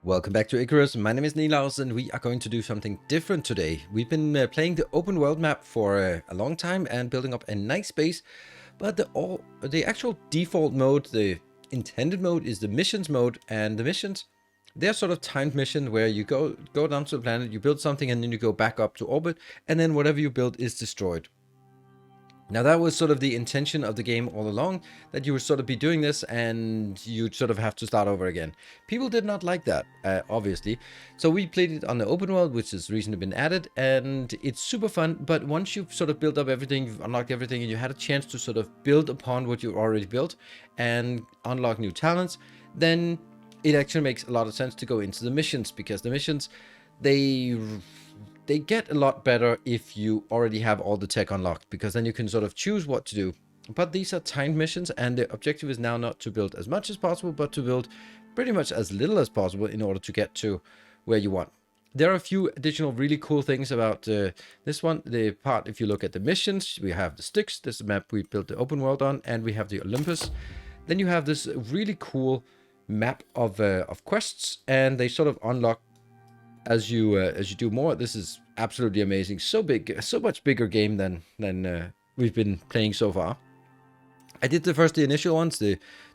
Welcome back to Icarus. My name is Nilaus and we are going to do something different today. We've been playing the open world map for a long time and building up a nice base, but the actual default mode, the intended mode, is the missions mode, and the missions, they're sort of timed mission where you go down to the planet, you build something, and then you go back up to orbit, and then whatever you build is destroyed. Now that was sort of the intention of the game all along, that you would sort of be doing this and you'd sort of have to start over again. People did not like that, obviously. So we played it on the open world, which has recently been added, and it's super fun. But once you've sort of built up everything, you've unlocked everything, and you had a chance to sort of build upon what you've already built and unlock new talents, then it actually makes a lot of sense to go into the missions, because the missions, they get a lot better if you already have all the tech unlocked, because then you can sort of choose what to do. But these are timed missions, and the objective is now not to build as much as possible, but to build pretty much as little as possible in order to get to where you want. There are a few additional really cool things about this one. The part, if you look at the missions, we have the Styx, this is the map we built the open world on, and we have the Olympus. Then you have this really cool map of quests, and they sort of unlock as you do more. This is absolutely amazing. So big, so much bigger game than we've been playing so far. I did the initial ones,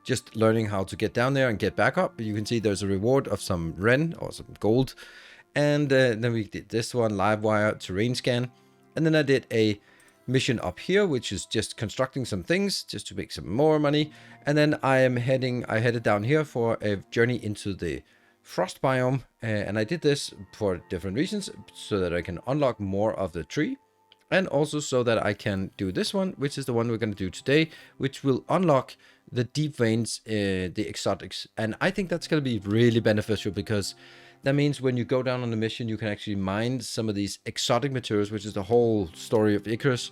just learning how to get down there and get back up. You can see there's a reward of some Ren or some gold, and then we did this one, live wire, terrain scan, and then I did a mission up here, which is just constructing some things just to make some more money. And then I headed down here for a journey into the frost biome, and I did this for different reasons, so that I can unlock more of the tree, and also so that I can do this one, which is the one we're going to do today, which will unlock the deep veins, the exotics. And I think that's going to be really beneficial, because that means when you go down on the mission, you can actually mine some of these exotic materials, which is the whole story of Icarus.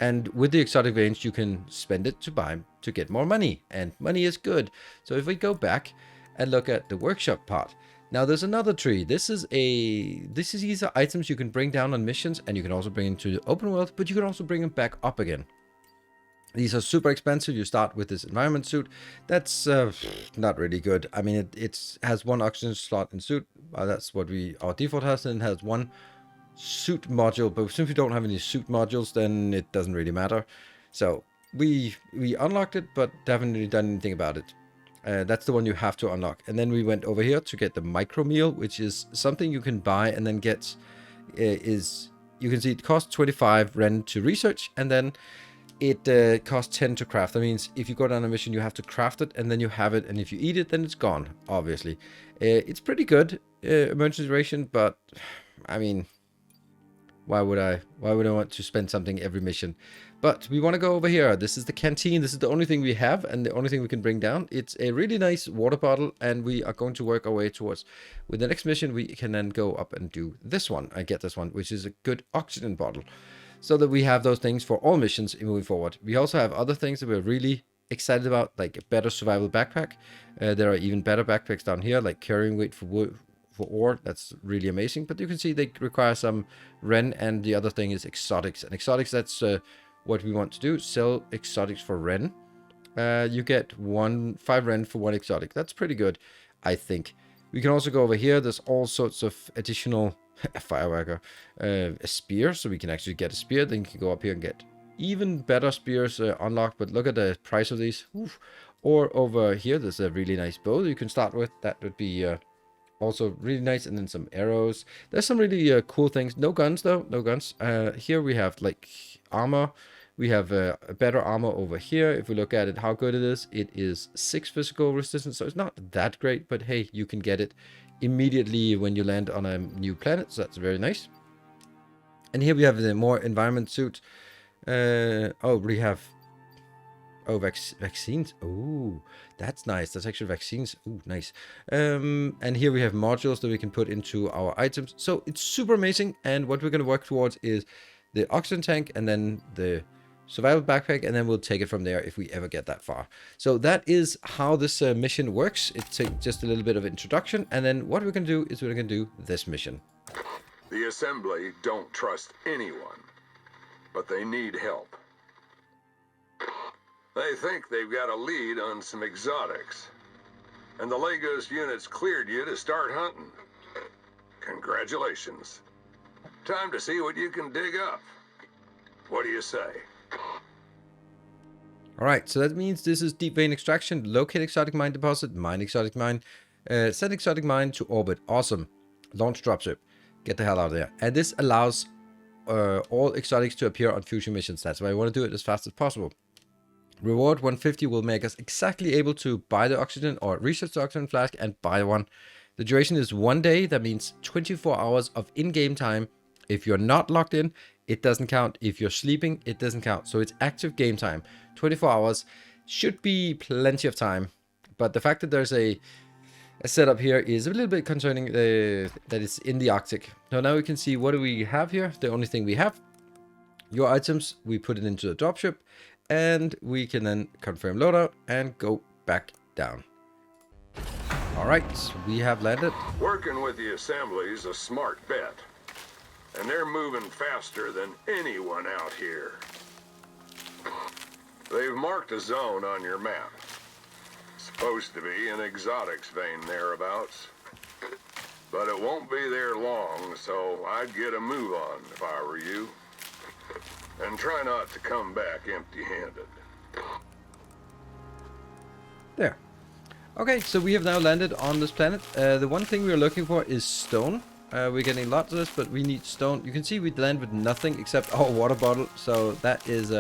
And with the exotic veins, you can spend it to get more money, and money is good. So if we go back and look at the workshop part. Now there's another tree. These are items you can bring down on missions, and you can also bring into the open world, but you can also bring them back up again. These are super expensive. You start with this environment suit. That's not really good. I mean, it has one oxygen slot in suit. That's what our default has, and it has one suit module. But since we don't have any suit modules, then it doesn't really matter. So we unlocked it, but haven't really done anything about it. That's the one you have to unlock. And then we went over here to get the micro meal, which is something you can buy and then get. You can see it costs 25 Ren to research, and then it costs 10 to craft. That means if you go down a mission, you have to craft it, and then you have it, and if you eat it, then it's gone, obviously. It's pretty good, emergency ration, but I mean, why would I want to spend something every mission? But we want to go over here. This is the canteen. This is the only thing we have, and the only thing we can bring down. It's a really nice water bottle, and we are going to work our way towards, with the next mission, we can then go up and do this one. I get this one, which is a good oxygen bottle, so that we have those things for all missions moving forward. We also have other things that we're really excited about, like a better survival backpack. There are even better backpacks down here, like carrying weight for wood, for ore. That's really amazing. But you can see they require some Ren, and the other thing is exotics. And exotics, that's what we want to do. Sell exotics for Ren. You get 5 Ren for 1 exotic. That's pretty good, I think. We can also go over here. There's all sorts of additional fireworker, a spear, so we can actually get a spear. Then you can go up here and get even better spears unlocked. But look at the price of these. Oof. Or over here, there's a really nice bow you can start with. That would be also really nice. And then some arrows. There's some really cool things. No guns though, no guns. Here we have like armor. We have a better armor over here. If we look at it, how good it is 6 physical resistance, so it's not that great, but hey, you can get it immediately when you land on a new planet, so that's very nice. And here we have the more environment suit. We have vaccines. Oh, that's nice. That's actually vaccines. Oh, nice. And here we have modules that we can put into our items. So it's super amazing. And what we're going to work towards is the oxygen tank, and then the survival backpack, and then we'll take it from there if we ever get that far. So that is how this mission works. It's just a little bit of introduction, and then what we're going to do is we're going to do this mission. The Assembly don't trust anyone, but they need help. They think they've got a lead on some exotics. and the Lagos units cleared you to start hunting. Congratulations. Time to see what you can dig up. What do you say? Alright, so that means this is deep vein extraction, locate exotic mine deposit, mine exotic mine, send exotic mine to orbit. Awesome. Launch dropship. Get the hell out of there. And this allows all exotics to appear on future missions. That's why I want to do it as fast as possible. Reward 150 will make us exactly able to buy the oxygen or research the oxygen flask and buy one. The duration is 1 day. That means 24 hours of in-game time. If you're not logged in, it doesn't count. If you're sleeping, it doesn't count. So it's active game time. 24 hours should be plenty of time. But the fact that there's a setup here is a little bit concerning that it's in the Arctic. So now we can see what do we have here. The only thing we have, your items, we put it into the dropship. And we can then confirm loadout and go back down. Alright, we have landed. Working with the assembly is a smart bet. And they're moving faster than anyone out here. They've marked a zone on your map. Supposed to be an exotics vein thereabouts. But it won't be there long, so I'd get a move on if I were you. And try not to come back empty-handed. There. Okay, so we have now landed on this planet. The one thing we're looking for is stone. We're getting lots of this, but we need stone. You can see we land with nothing except our water bottle. So that is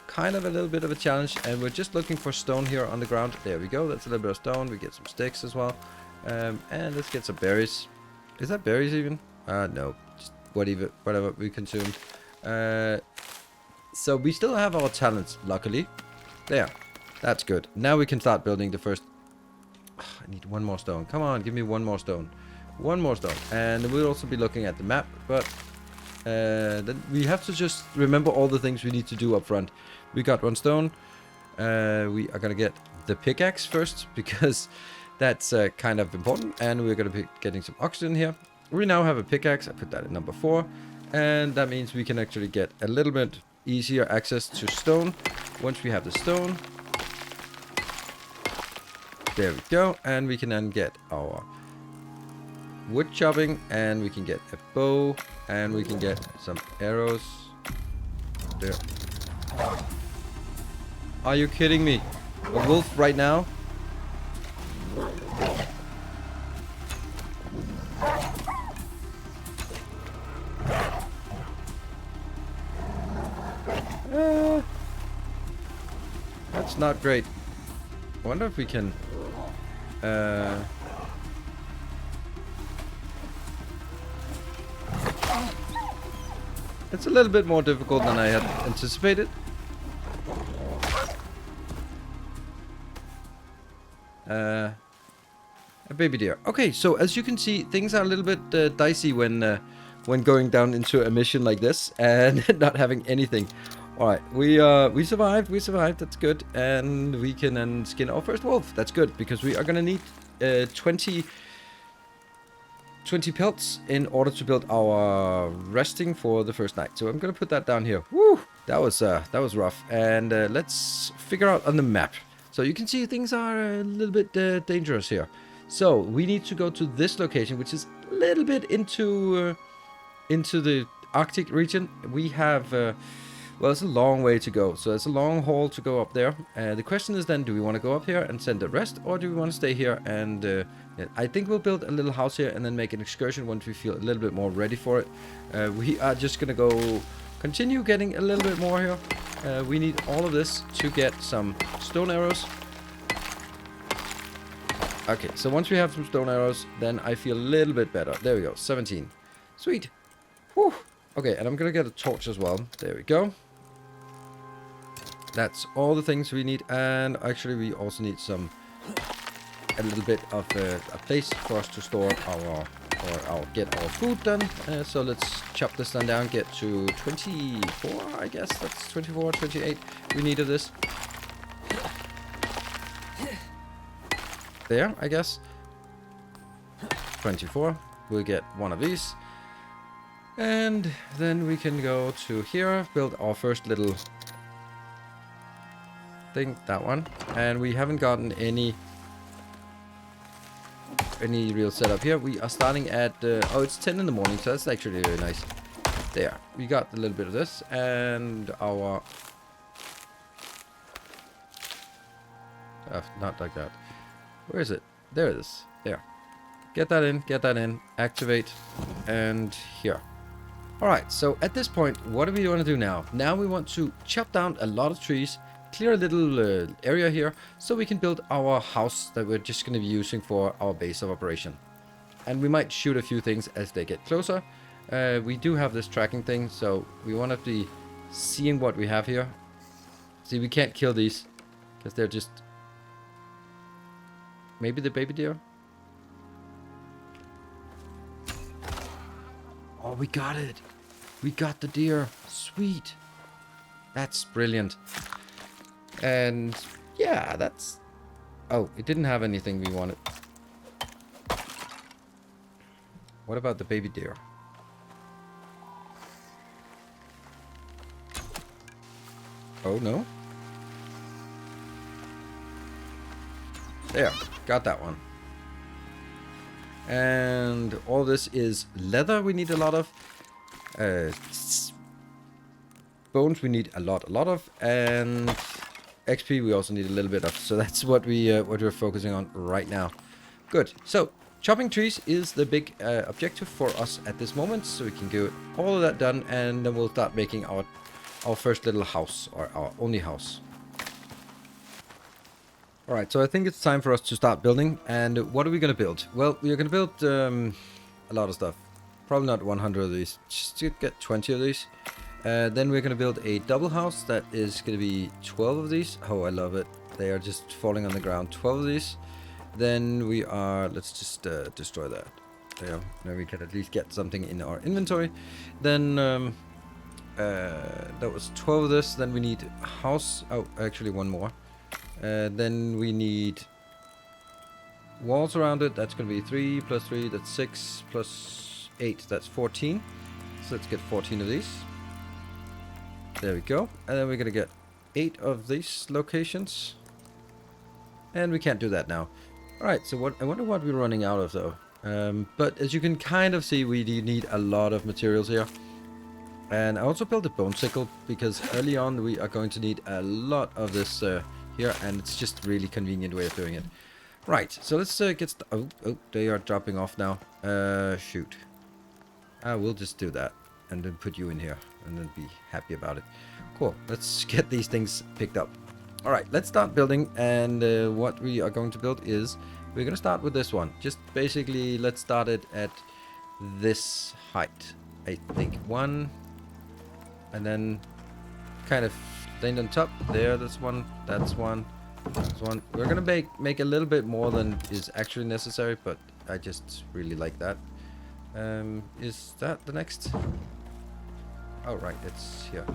kind of a little bit of a challenge. And we're just looking for stone here on the ground. There we go. That's a little bit of stone. We get some sticks as well. And let's get some berries. Is that berries even? No. Just whatever we consumed. So we still have our talents, luckily. There. That's good. Now we can start building the first... I need one more stone. Come on, give me one more stone. One more stone. And we'll also be looking at the map, but then we have to just remember all the things we need to do up front. We got one stone. We are going to get the pickaxe first, because that's kind of important. And we're going to be getting some oxygen here. We now have a pickaxe. I put that at number 4. And that means we can actually get a little bit easier access to stone. Once we have the stone. There we go. And we can then get our wood chopping. And we can get a bow. And we can get some arrows. There. Are you kidding me? A wolf right now? That's not great. I wonder if we can... It's a little bit more difficult than I had anticipated. A baby deer. Okay, so as you can see, things are a little bit dicey when going down into a mission like this and not having anything. All right, we survived. We survived. That's good, and we can then skin our first wolf. That's good because we are gonna need 20 pelts in order to build our resting for the first night. So I'm gonna put that down here. Woo! That was rough. And let's figure out on the map. So you can see things are a little bit dangerous here. So we need to go to this location, which is a little bit into the Arctic region. We have, well, it's a long way to go. So it's a long haul to go up there. The question is then, do we want to go up here and send the rest, or do we want to stay here? And I think we'll build a little house here and then make an excursion once we feel a little bit more ready for it. We are just going to go continue getting a little bit more here. We need all of this to get some stone arrows. Okay, so once we have some stone arrows, then I feel a little bit better. There we go, 17. Sweet. Whew. Okay, and I'm gonna get a torch as well. There we go. That's all the things we need. And actually, we also need a little bit of a place for us to store get our food done. So let's chop this down, get to 24, I guess. That's 24, 28. We needed this. There, I guess. 24. We'll get one of these. And then we can go to here, build our first little thing, that one. And we haven't gotten any any real setup here. We are starting at, oh, it's 10 in the morning, so that's actually really nice. There, we got a little bit of this, and our... not like that. Where is it? There it is. There. Get that in, activate, and here. Alright, so at this point, what do we want to do now? Now we want to chop down a lot of trees, clear a little area here, so we can build our house that we're just going to be using for our base of operation. And we might shoot a few things as they get closer. We do have this tracking thing, so we want to be seeing what we have here. See, we can't kill these, because they're just... Maybe the baby deer? Oh, we got it. We got the deer. Sweet. That's brilliant. And yeah, that's... Oh, it didn't have anything we wanted. What about the baby deer? Oh, no. There. Got that one. And all this is leather we need a lot of. Bones we need a lot of. And XP we also need a little bit of. So that's what we're focusing on right now. Good. So chopping trees is the big objective for us at this moment. So we can get all of that done, and then we'll start making our first little house, or our only house. Alright, so I think it's time for us to start building. And what are we going to build? Well, we are going to build a lot of stuff. Probably not 100 of these. Just to get 20 of these. Then we're going to build a double house that is going to be 12 of these. Oh, I love it. They are just falling on the ground. 12 of these. Then we are... Let's just destroy that. There. Now we can at least get something in our inventory. Then... that was 12 of this. Then we need a house. Oh, actually one more. Then we need walls around it. That's going to be 3 plus 3. That's 6 plus 8. That's 14. So let's get 14 of these. There we go. And then we're going to get 8 of these locations. And we can't do that now. Alright, so what I wonder what we're running out of though. But as you can kind of see, we do need a lot of materials here. And I also built a bone sickle because early on we are going to need a lot of this here, and it's just a really convenient way of doing it. Right, so let's get... Oh, they are dropping off now. Shoot. We'll just do that, and then put you in here, and then be happy about it. Cool, let's get these things picked up. Alright, let's start building, and what we are going to build is... We're going to start with this one. Just basically, let's start it at this height. I think 1, and then kind of... Laying on top. There, that's one. That's one. That's one. We're gonna make a little bit more than is actually necessary, but I just really like that. Is that the next? Oh right, it's here.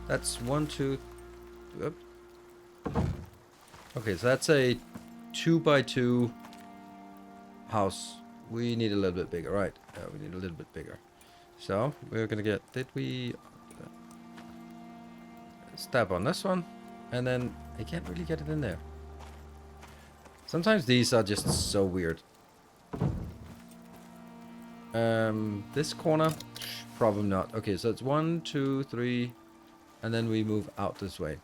That's 1, 2. Oop. Okay, so that's a 2x2 house. We need a little bit bigger, right? We need a little bit bigger. So we're gonna get. Did we? Stab on this one, and then I can't really get it in there. Sometimes these are just so weird. This corner, probably not. Okay, so it's 1, 2, 3, and then we move out this way.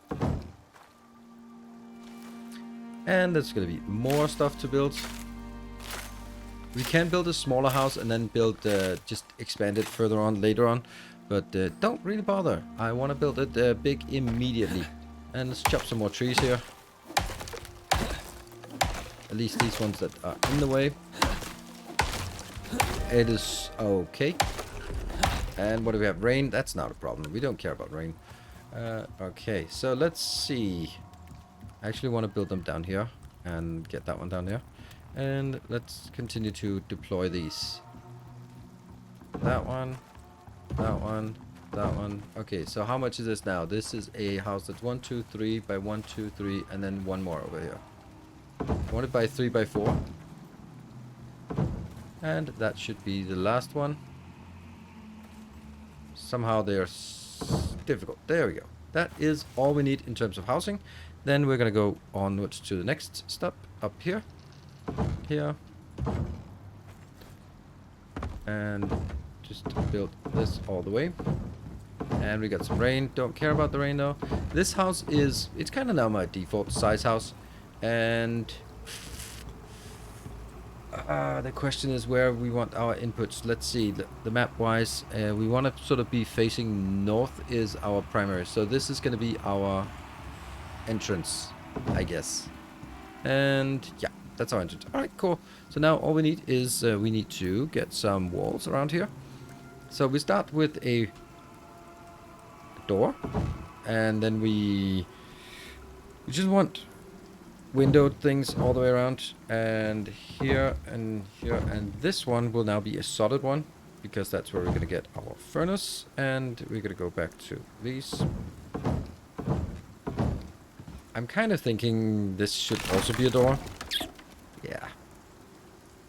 And there's gonna be more stuff to build. We can build a smaller house and then build, just expand it further on later on. But don't really bother. I want to build it big immediately. And let's chop some more trees here. At least these ones that are in the way. It is okay. And what do we have? Rain? That's not a problem. We don't care about rain. Okay, so let's see. I actually want to build them down here. And get that one down here. And let's continue to deploy these. That one. That one, that one. Okay, so how much is this now? This is a house that's 1, 2, 3 by 1, 2, 3, and then one more over here. I want it by 3 by 4. And that should be the last one. Somehow they are difficult. There we go. That is all we need in terms of housing. Then we're gonna go onwards to the next step up here. Here, And just build this all the way. And we got some rain. Don't care about the rain though. This house is, it's kind of now my default size house. And the question is where we want our inputs. Let's see, the map wise, we want to sort of be facing north is our primary. So this is going to be our entrance, I guess. And yeah, that's our entrance. All right, cool. So now all we need is we need to get some walls around here. So we start with a door, and then we just want windowed things all the way around, and here, and this one will now be a solid one because that's where we're gonna get our furnace, and we're gonna go back to these. I'm kind of thinking this should also be a door. Yeah,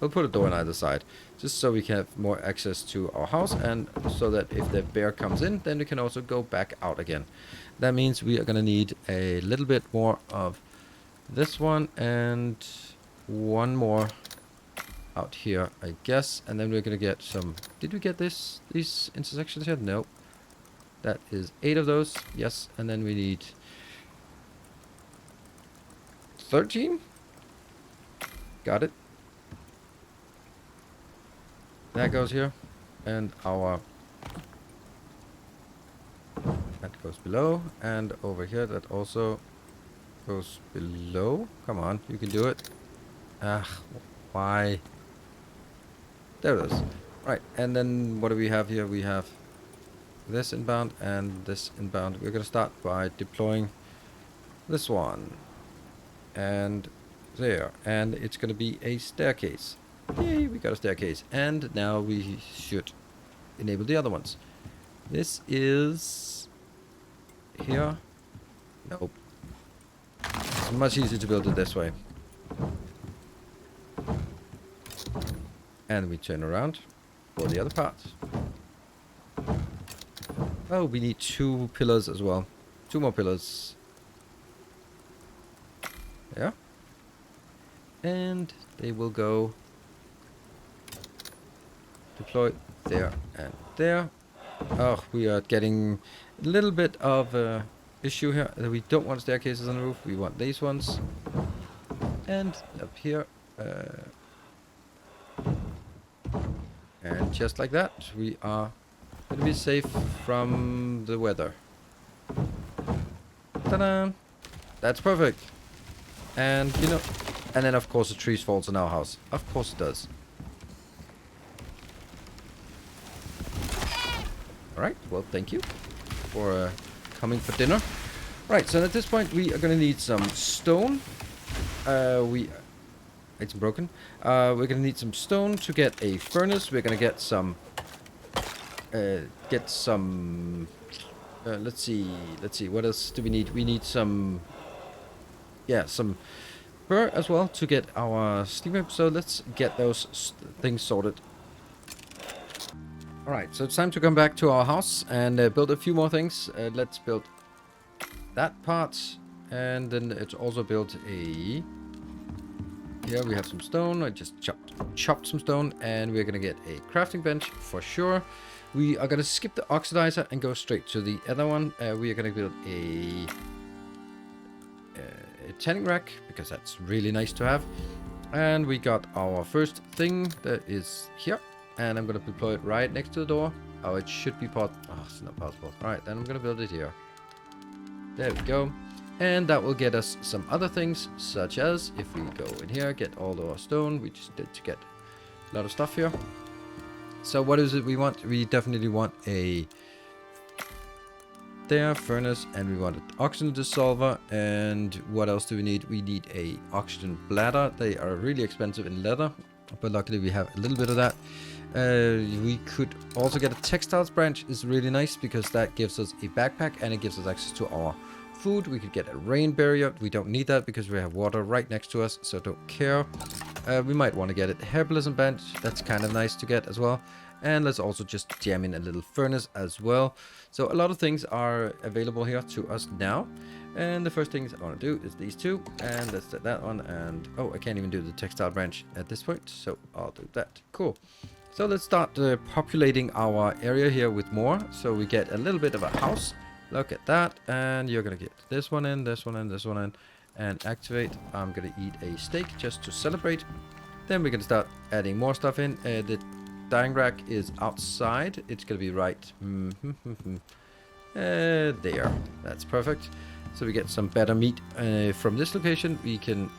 we'll put a door on either side, just so we can have more access to our house, and so that if the bear comes in, then we can also go back out again. That means we are gonna need a little bit more of this one and one more out here, I guess, and then we're gonna get some. Did we get these intersections here? No. That is 8 of those. Yes, and then we need 13. Got it. That goes here, and our that goes below, and over here that also goes below. Come on, you can do it. Ah, why? There it is. Right, and then what do we have here? We have this inbound and this inbound. We're gonna start by deploying this one, and there, and it's gonna be a staircase. Yay, we got a staircase, and now we should enable the other ones. This is here. Nope. It's much easier to build it this way. And we turn around for the other part. Oh, we need 2 pillars as well. 2 more pillars. Yeah. And they will go deploy there and there. Oh, we are getting a little bit of a issue here. We don't want staircases on the roof. We want these ones. And up here. And just like that, we are going to be safe from the weather. Ta-da! That's perfect. And, you know, and then of course the trees falls in our house. Of course it does. Alright, well, thank you for coming for dinner. Right, so at this point we are going to need some stone. It's broken. We're going to need some stone to get a furnace. We're going to get some... let's see, what else do we need? We need some... Yeah, some fur as well to get our steamer. So let's get those things sorted. Alright, so it's time to come back to our house and build a few more things. Let's build that part, and then it's also built a... Here we have some stone. I just chopped some stone, and we're gonna get a crafting bench for sure. We are gonna skip the oxidizer and go straight to the other one. We are gonna build a tanning rack, because that's really nice to have. And we got our first thing that is here, and I'm gonna deploy it right next to the door. Oh, it should be oh, it's not possible. All right, then I'm gonna build it here. There we go. And that will get us some other things, such as if we go in here, get all our stone. We just did to get a lot of stuff here. So what is it we want? We definitely want a furnace, and we want an oxygen dissolver. And what else do we need? We need a oxygen bladder. They are really expensive in leather, but luckily we have a little bit of that. We could also get a textiles branch. Is really nice because that gives us a backpack and it gives us access to our food. We could get a rain barrier. We don't need that because we have water right next to us, so don't care. We might want to get it. Herbalism bench, that's kind of nice to get as well. And let's also just jam in a little furnace as well. So a lot of things are available here to us now. And the first things I want to do is these two. And let's set that one. And oh, I can't even do the textile branch at this point. So I'll do that. Cool. So let's start populating our area here with more. So we get a little bit of a house. Look at that. And you're going to get this one in, this one in, this one in. And activate. I'm going to eat a steak just to celebrate. Then we're going to start adding more stuff in. The dyeing rack is outside. It's going to be right there. That's perfect. So we get some better meat from this location. We can...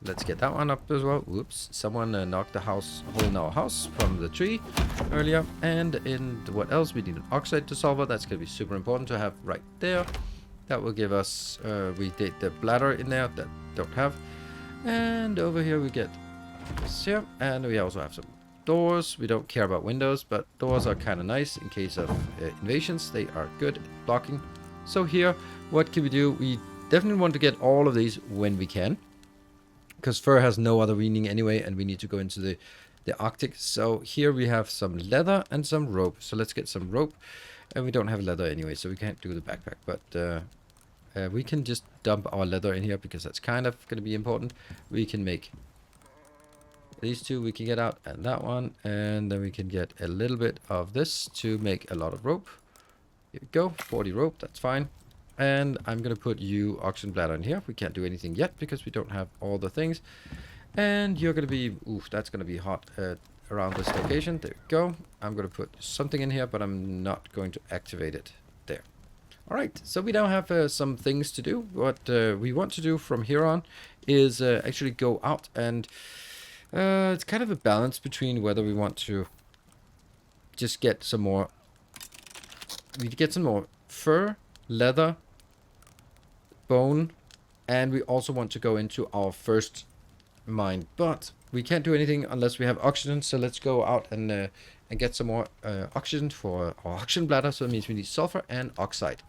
Let's get that one up as well. Whoops. Someone knocked the hole in our house from the tree earlier. And in what else? We need an oxide dissolver. That's going to be super important to have right there. That will give us... we did the bladder in there that don't have. And over here we get this here. And we also have some doors. We don't care about windows, but doors are kind of nice in case of invasions. They are good at blocking. So here, what can we do? We definitely want to get all of these when we can. Because fur has no other meaning anyway, and we need to go into the Arctic. So here we have some leather and some rope. So let's get some rope. And we don't have leather anyway, so we can't do the backpack. But we can just dump our leather in here, because that's kind of going to be important. We can make these two, we can get out, and that one. And then we can get a little bit of this to make a lot of rope. Here we go, 40 rope, that's fine. And I'm going to put you oxygen bladder in here. We can't do anything yet because we don't have all the things. And you're going to be... Oof, that's going to be hot around this location. There we go. I'm going to put something in here, but I'm not going to activate it. There. Alright, so we now have some things to do. What we want to do from here on is actually go out and... it's kind of a balance between whether we want to just get some more... We get some more fur, leather, bone, and we also want to go into our first mine, but we can't do anything unless we have oxygen. So let's go out and get some more oxygen for our oxygen bladder. So it means we need sulfur and oxide.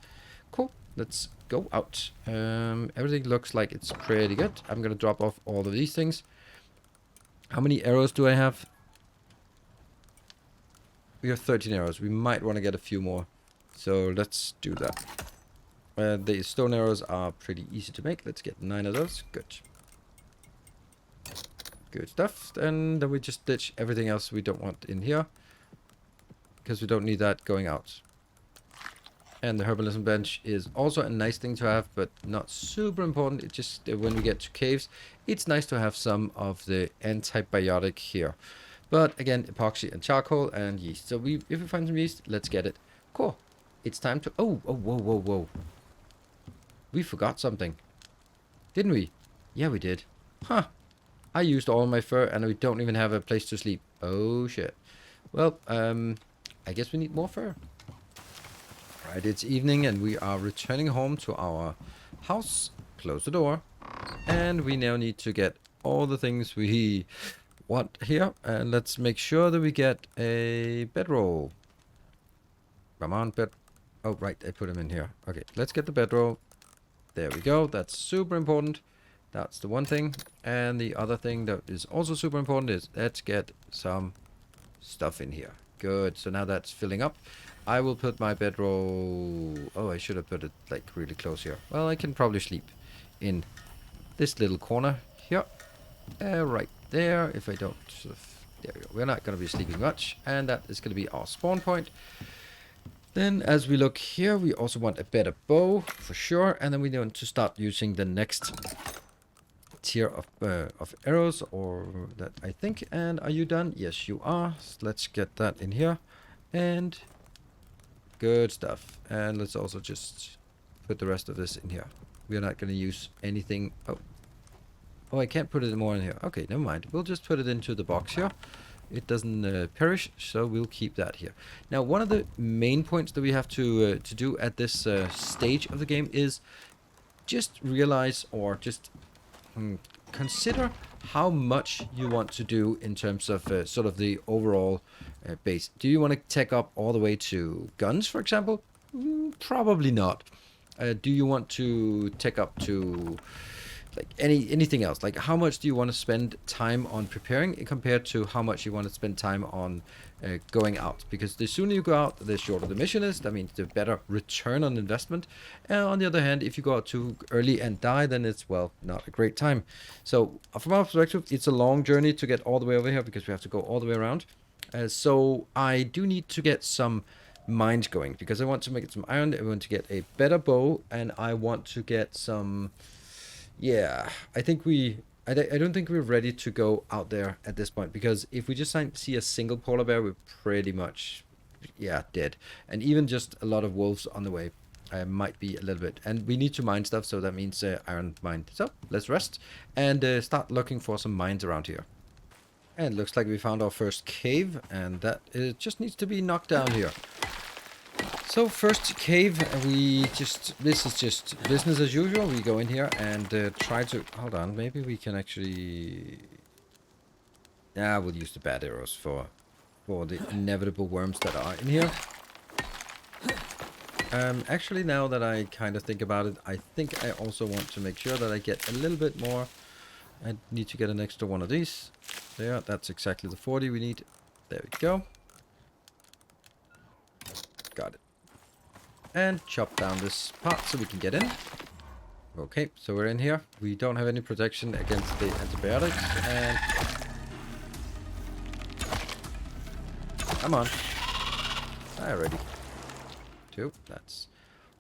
Cool, let's go out. Everything looks like it's pretty good. I'm gonna drop off all of these things. How many arrows do I have? We have 13 arrows. We might want to get a few more, so let's do that. The stone arrows are pretty easy to make. Let's get 9 of those. Good. Good stuff. And then we just ditch everything else we don't want in here, because we don't need that going out. And the herbalism bench is also a nice thing to have, but not super important. It just, when we get to caves, it's nice to have some of the antibiotic here. But again, epoxy and charcoal and yeast. So if we find some yeast, let's get it. Cool. It's time to... Oh, whoa. We forgot something. Didn't we? Yeah, we did. Huh. I used all my fur and we don't even have a place to sleep. Oh, shit. Well, I guess we need more fur. Right, it's evening and we are returning home to our house. Close the door. And we now need to get all the things we want here. And let's make sure that we get a bedroll. Come on, bed. Oh, right, I put them in here. Okay, let's get the bedroll. There we go. That's super important. That's the one thing. And the other thing that is also super important is let's get some stuff in here. Good. So now that's filling up. I will put my bedroll... Oh, I should have put it like really close here. Well, I can probably sleep in this little corner here. Right there. If I don't... There we go. We're not going to be sleeping much. And that is going to be our spawn point. Then as we look here, we also want a better bow for sure. And then we want to start using the next tier of arrows, or that I think. And are you done? Yes, you are. So let's get that in here. And good stuff. And let's also just put the rest of this in here. We're not going to use anything. Oh, I can't put it more in here. Okay, never mind. We'll just put it into the box here. It doesn't perish, so we'll keep that here. Now, one of the main points that we have to do at this stage of the game is just realize, or just consider how much you want to do in terms of sort of the overall base. Do you want to take up all the way to guns, for example? Probably not. Do you want to take up to... like anything else. Like how much do you want to spend time on preparing compared to how much you want to spend time on going out? Because the sooner you go out, the shorter the mission is. That means the better return on investment. And on the other hand, if you go out too early and die, then it's, well, not a great time. So from our perspective, it's a long journey to get all the way over here because we have to go all the way around. So I do need to get some mines going because I want to make some iron. I want to get a better bow, and I want to get some. Yeah, I think I don't think we're ready to go out there at this point, because if we just see a single polar bear, we're pretty much, yeah, dead. And even just a lot of wolves on the way might be a little bit. And we need to mine stuff, so that means iron mine. So let's rest and start looking for some mines around here. And it looks like we found our first cave, and that just needs to be knocked down here. So first cave, this is just business as usual. We go in here and try to, hold on, maybe we can actually, yeah, we'll use the bad arrows for the inevitable worms that are in here. Actually, now that I kind of think about it, I think I also want to make sure that I get a little bit more. I need to get an extra one of these. There, that's exactly the 40 we need. There we go. Got it. And chop down this part so we can get in. Okay, so we're in here. We don't have any protection against the antibiotics. And come on. Alrighty. 2. That's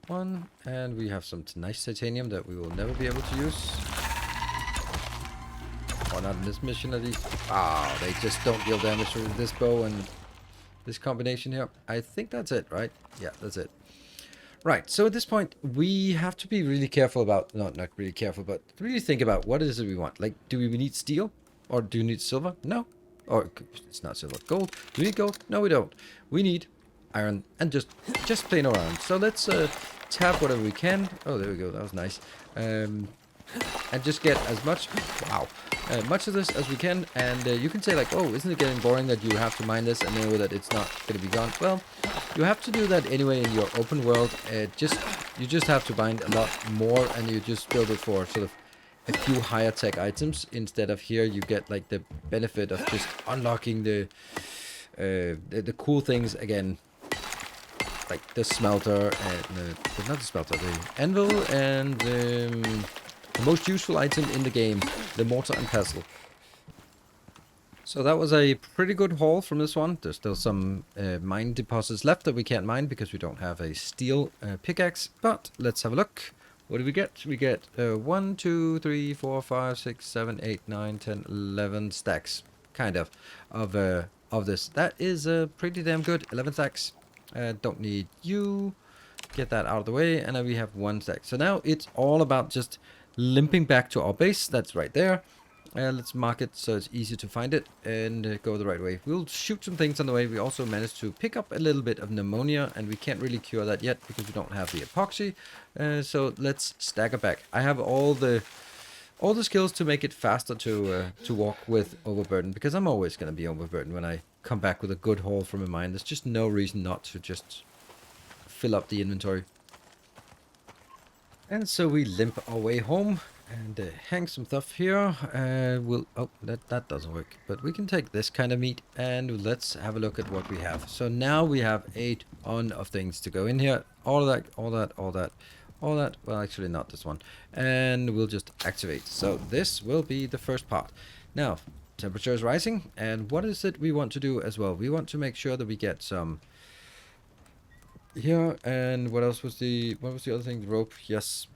1. And we have some nice titanium that we will never be able to use. Or not in this mission at least. Oh, they just don't deal damage with this bow and this combination here. I think that's it, right? Yeah, that's it. Right, so at this point, we have to be really careful about, not really careful, but really think about what is it we want. Like, do we need steel? Or do we need silver? No. Or, it's not silver. Gold. Do we need gold? No, we don't. We need iron and just plain around. So let's tap whatever we can. Oh, there we go. That was nice. And just get as much, wow, much of this as we can. And you can say like, oh, isn't it getting boring that you have to mine this and know that it's not going to be gone? Well, you have to do that anyway in your open world. You just have to bind a lot more, and you just build it for sort of a few higher tech items instead of here. You get like the benefit of just unlocking the cool things again, like the smelter and not the smelter, the anvil, and the most useful item in the game, the mortar and pestle. So that was a pretty good haul from this one. There's still some mine deposits left that we can't mine because we don't have a steel pickaxe. But let's have a look. What do we get? We get 1, 2, 3, 4, 5, 6, 7, 8, 9, 10, 11 stacks, kind of this. That is pretty damn good. 11 stacks. Don't need you. Get that out of the way, and then we have 1 stack. So now it's all about just limping back to our base. That's right there. Let's mark it so it's easy to find it and go the right way. We'll shoot some things on the way. We also managed to pick up a little bit of pneumonia, and we can't really cure that yet because we don't have the epoxy. So let's stagger back. I have all the skills to make it faster to walk with overburden, because I'm always going to be overburdened when I come back with a good haul from a mine. There's just no reason not to just fill up the inventory. And so we limp our way home and hang some stuff here. Oh, that doesn't work. But we can take this kind of meat and let's have a look at what we have. So now we have a ton of things to go in here. All that. Well, actually not this one. And we'll just activate. So this will be the first part. Now, temperature is rising. And what is it we want to do as well? We want to make sure that we get some here. And what else was what was the other thing? The rope. Yes.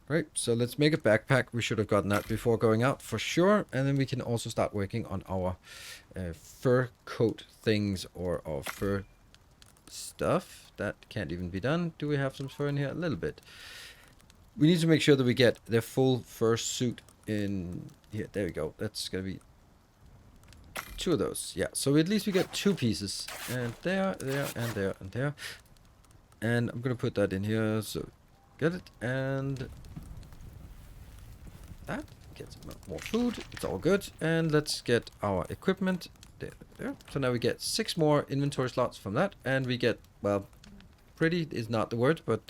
Right, so let's make a backpack. We should have gotten that before going out for sure. And then we can also start working on our fur coat things, or our fur stuff. That can't even be done. Do we have some fur in here? A little bit. We need to make sure that we get the full fur suit in here. There we go. That's going to be 2 of those. Yeah, so at least we get 2 pieces. And there, and there, and there. And I'm going to put that in here. So get it, and that gets more food. It's all good. And let's get our equipment there. So now we get 6 more inventory slots from that, and we get, well, pretty is not the word, but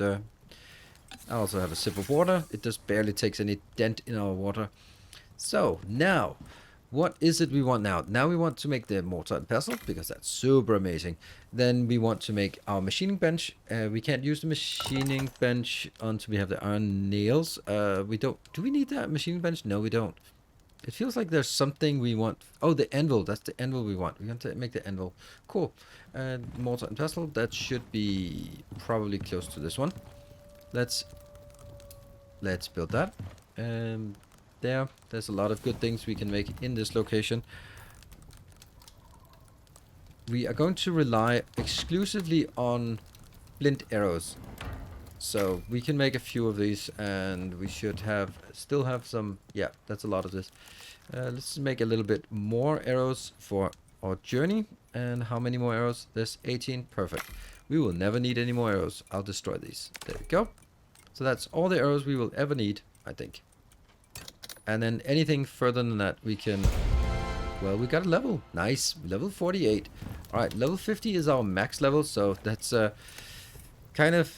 I also have a sip of water. It just barely takes any dent in our water. So now, what is it we want now? Now we want to make the mortar and pestle because that's super amazing. Then we want to make our machining bench. We can't use the machining bench until we have the iron nails. We don't. Do we need that machining bench? No, we don't. It feels like there's something we want. Oh, the anvil. That's the anvil we want. We want to make the anvil. Cool. Mortar and pestle. That should be probably close to this one. Let's build that. There's a lot of good things we can make in this location. We are going to rely exclusively on flint arrows. So we can make a few of these, and we should still have some. Yeah, that's a lot of this. Let's make a little bit more arrows for our journey. And how many more arrows? There's 18. Perfect. We will never need any more arrows. I'll destroy these. There we go. So that's all the arrows we will ever need, I think. And then anything further than that, we can... Well, we got a level. Nice. Level 48. Alright, level 50 is our max level, so that's kind of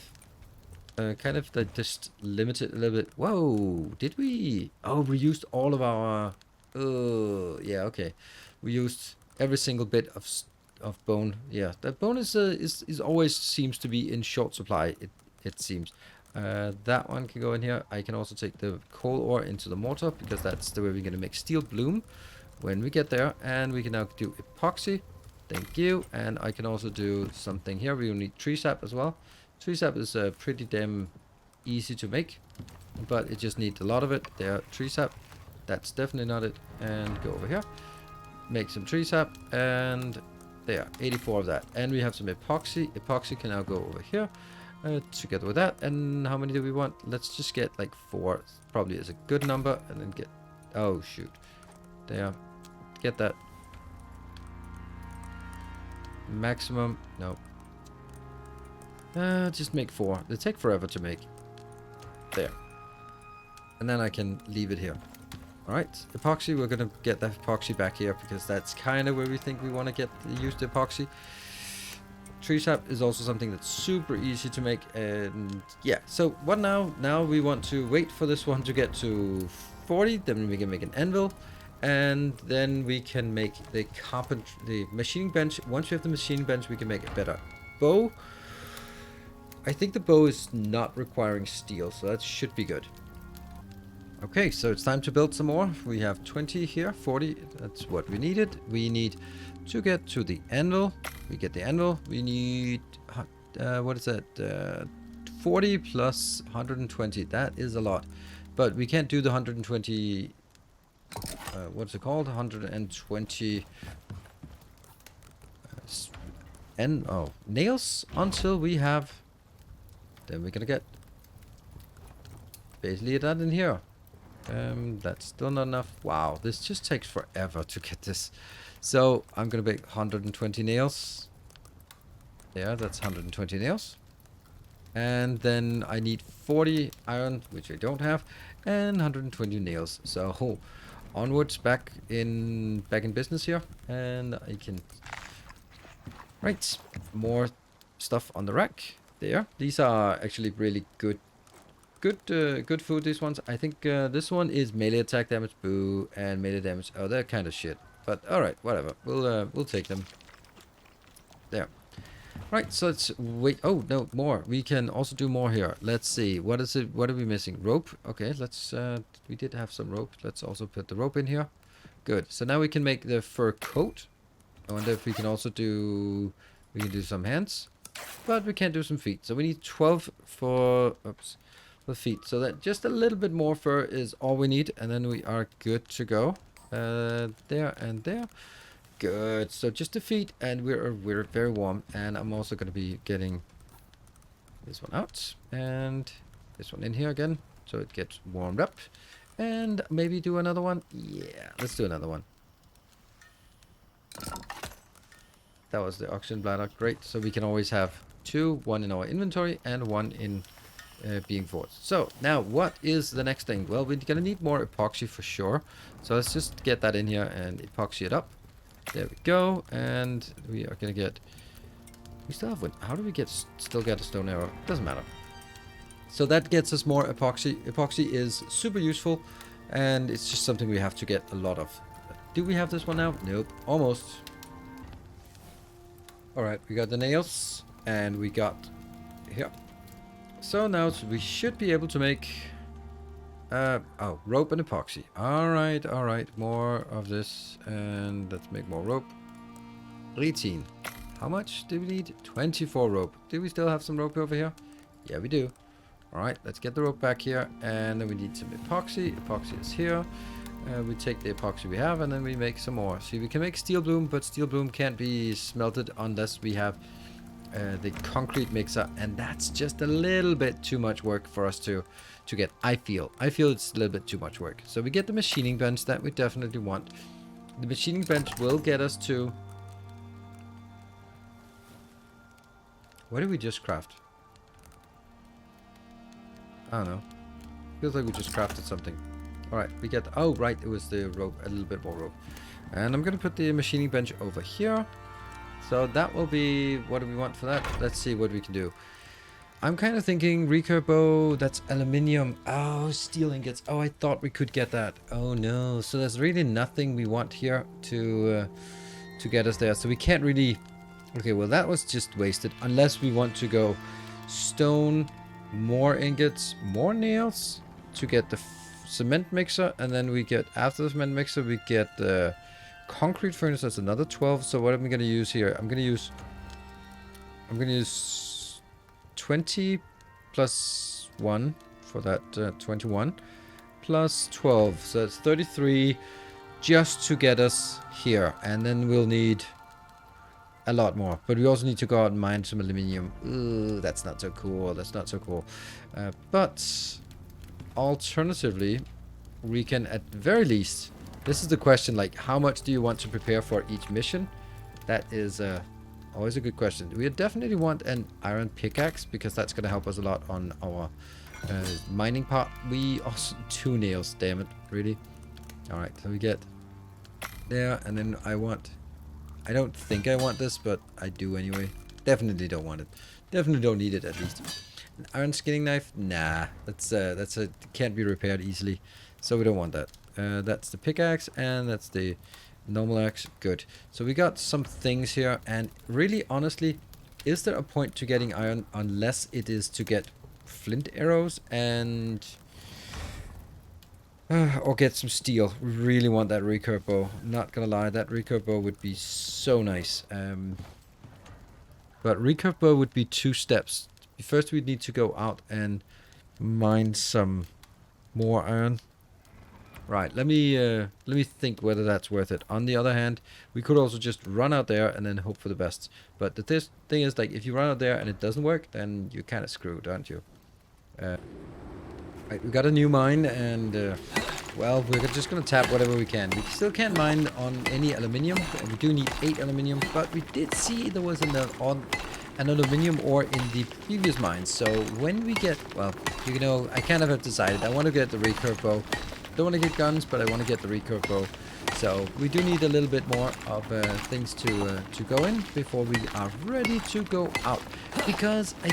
just limited a little bit. Whoa, did we? Oh, we used all of our... yeah, okay. We used every single bit of bone. Yeah, that bone is always seems to be in short supply, it seems. That one can go in here. I can also take the coal ore into the mortar because that's the way we're going to make steel bloom when we get there. And we can now do epoxy. Thank you. And I can also do something here. We will need tree sap as well. Tree sap is pretty damn easy to make, but it just needs a lot of it. There, tree sap. That's definitely not it. And go over here. Make some tree sap. And there, 84 of that. And we have some epoxy. Epoxy can now go over here. Together with that. And how many do we want? Let's just get like 4. Probably is a good number. And then get... Oh, shoot. There. Get that. Maximum. No. Just make 4. They take forever to make. There. And then I can leave it here. Alright. Epoxy. We're going to get that epoxy back here because that's kind of where we think we want to use the epoxy. Tree sap is also something that's super easy to make, and yeah. So what now? Now we want to wait for this one to get to 40, then we can make an anvil, and then we can make the machining bench. Once we have the machining bench, we can make a better bow. I think the bow is not requiring steel, so that should be good. Okay, so it's time to build some more. We have 20 here, 40. That's what we needed. We need to get to the anvil. We get the anvil. We need, what is that? 40 plus 120. That is a lot. But we can't do the 120, what's it called? 120 nails until we have, then we're gonna get basically that in here. That's still not enough. Wow, this just takes forever to get this. So I'm gonna make 120 nails. There, that's 120 nails. And then I need 40 iron, which I don't have, and 120 nails. So onwards, back in business here, and I can. Right, more stuff on the rack. There, these are actually really good food. These ones. I think this one is melee attack damage, boo, and melee damage. Oh, they're kind of shit. But all right, whatever. We'll take them. There. Right, so let's wait. Oh no, more. We can also do more here. Let's see. What is it? What are we missing? Rope. Okay, let's. We did have some rope. Let's also put the rope in here. Good. So now we can make the fur coat. I wonder if we can also do. We can do some hands, but we can't do some feet. So we need 12 for. Oops. The feet. So that just a little bit more fur is all we need, and then we are good to go. There and there. Good. So just the feet, and we're very warm. And I'm also going to be getting this one out and this one in here again, so it gets warmed up. And maybe do another one. Yeah, let's do another one. That was the oxygen bladder. Great. So we can always have 2, 1 in our inventory and 1 in being forced. So now what is the next thing? Well, we're gonna need more epoxy for sure, so let's just get that in here and epoxy it up. There we go. And we are gonna get, we still have one. How do we still get a stone arrow? Doesn't matter. So that gets us more epoxy. Epoxy is super useful, and it's just something we have to get a lot of. Do we have this one now? Nope. Almost. Alright, we got the nails, and we got here. So now we should be able to make... oh, rope and epoxy. Alright. More of this, and let's make more rope. 18. How much do we need? 24 rope. Do we still have some rope over here? Yeah, we do. Alright, let's get the rope back here, and then we need some epoxy. Epoxy is here. We take the epoxy we have, and then we make some more. See, we can make steel bloom, but steel bloom can't be smelted unless we have the concrete mixer, and that's just a little bit too much work for us to get. I feel it's a little bit too much work. So we get the machining bench that we definitely want. The machining bench will get us to... What did we just craft? I don't know. Feels like we just crafted something. Alright, we get... Oh, right, it was the rope. A little bit more rope. And I'm going to put the machining bench over here. So that will be... What do we want for that? Let's see what we can do. I'm kind of thinking recurve bow. That's aluminium. Oh, steel ingots. Oh, I thought we could get that. Oh, no. So there's really nothing we want here to get us there. So we can't really... Okay, well, that was just wasted. Unless we want to go stone, more ingots, more nails to get the cement mixer, and then we get, after the cement mixer, we get the concrete furnace. That's another 12. So what am I going to use here? I'm going to use 20 plus 1 for that 21 plus 12. So that's 33 just to get us here. And then we'll need a lot more. But we also need to go out and mine some aluminium. Ooh, that's not so cool. That's not so cool. But alternatively, we can at the very least... This is the question, like, how much do you want to prepare for each mission? That is always a good question. We definitely want an iron pickaxe, because that's going to help us a lot on our mining part. We also... 2 nails, damn it. Really? Alright, so we get there, and then I want... I don't think I want this, but I do anyway. Definitely don't want it. Definitely don't need it, at least. An iron skinning knife? Nah. That's can't be repaired easily. So we don't want that. That's the pickaxe, and that's the normal axe. Good. So we got some things here, and really, honestly, is there a point to getting iron unless it is to get flint arrows and... or get some steel. We really want that recurve bow. Not gonna lie, that recurve bow would be so nice. But recurve bow would be 2 steps. First, we'd need to go out and mine some more iron. Right, let me think whether that's worth it. On the other hand, we could also just run out there and then hope for the best. But the thing is, like, if you run out there and it doesn't work, then you're kind of screwed, aren't you? Right, we got a new mine, and well, we're just gonna tap whatever we can. We still can't mine on any aluminium. We do need 8 aluminium, but we did see there was an aluminium ore in the previous mines. So when we get, well, you know, I kind of have decided I want to get the recurve bow. Don't want to get guns, but I want to get the recurve bow. So we do need a little bit more of things to go in before we are ready to go out, because I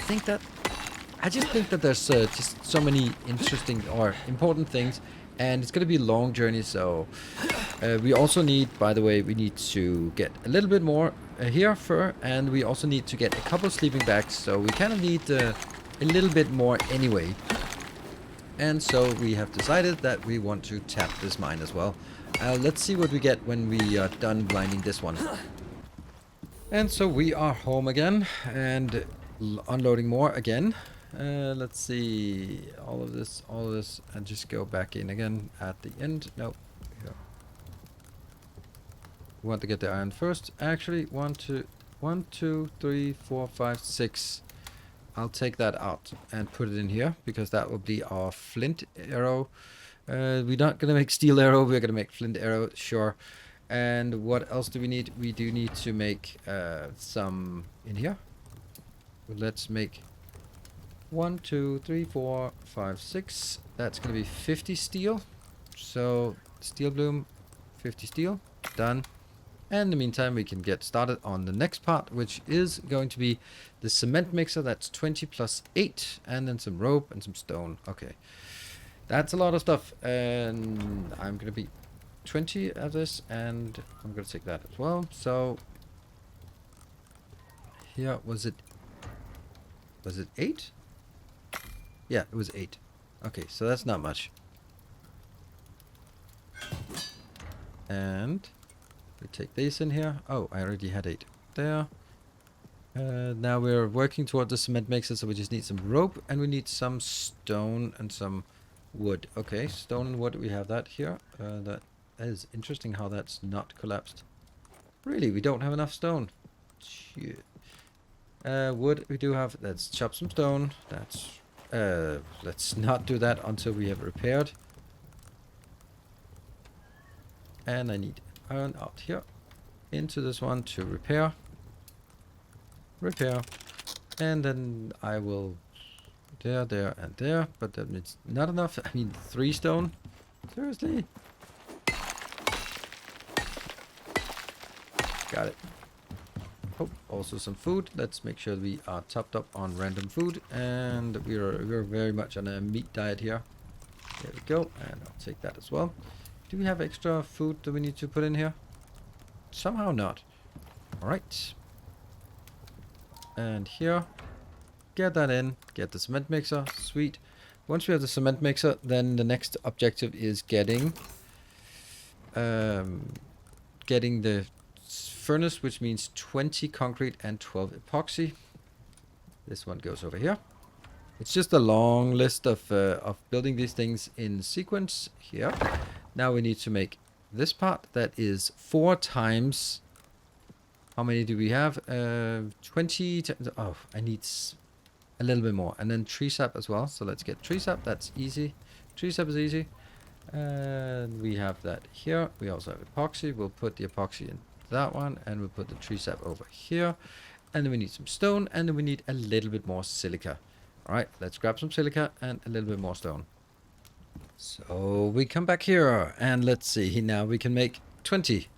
just think that there's just so many interesting or important things, and it's going to be a long journey. So we also need, by the way, we need to get a little bit more here fur, and we also need to get a couple of sleeping bags. So we kind of need a little bit more anyway. And so we have decided that we want to tap this mine as well. Let's see what we get when we are done mining this one. And so we are home again and unloading more again. Let's see, all of this, and just go back in again at the end. No, here. We want to get the iron first. Actually, 1, 2, 3, 4, 5, 6. I'll take that out and put it in here, because that will be our flint arrow. We're not gonna make steel arrow. We're gonna make flint arrow, sure. And what else do we need? We do need to make some in here. Let's make 1, 2, 3, 4, 5, 6. That's gonna be 50 steel. So steel bloom, 50 steel, done. And in the meantime, we can get started on the next part, which is going to be the cement mixer. That's 20 plus 8, and then some rope and some stone. Okay, that's a lot of stuff, and I'm going to be 20 of this, and I'm going to take that as well. So here, was it 8? Yeah, it was 8. Okay, so that's not much. And we take these in here. Oh, I already had 8 there. Now we're working toward the cement mixer, so we just need some rope, and we need some stone and some wood. Okay, stone and wood, we have that here. That is interesting how that's not collapsed. Really, we don't have enough stone. Shit. Wood we do have. Let's chop some stone. That's let's not do that until we have repaired. And I need iron out here into this one to repair, and then I will there and there, but that it's not enough. I mean 3 stone, seriously. Got it. Oh, also some food. Let's make sure we are topped up on random food, and we're very much on a meat diet here. There we go, and I'll take that as well. Do we have extra food that we need to put in here? Somehow not. Alright. And here. Get that in. Get the cement mixer. Sweet. Once we have the cement mixer, then the next objective is getting the furnace, which means 20 concrete and 12 epoxy. This one goes over here. It's just a long list of building these things in sequence here. Now we need to make this part that is 4 times. How many do we have? 20. Oh, I need a little bit more. And then tree sap as well. So let's get tree sap. That's easy. Tree sap is easy. And we have that here. We also have epoxy. We'll put the epoxy in that one. And we'll put the tree sap over here. And then we need some stone. And then we need a little bit more silica. Alright, let's grab some silica and a little bit more stone. So we come back here, and let's see, now we can make 20.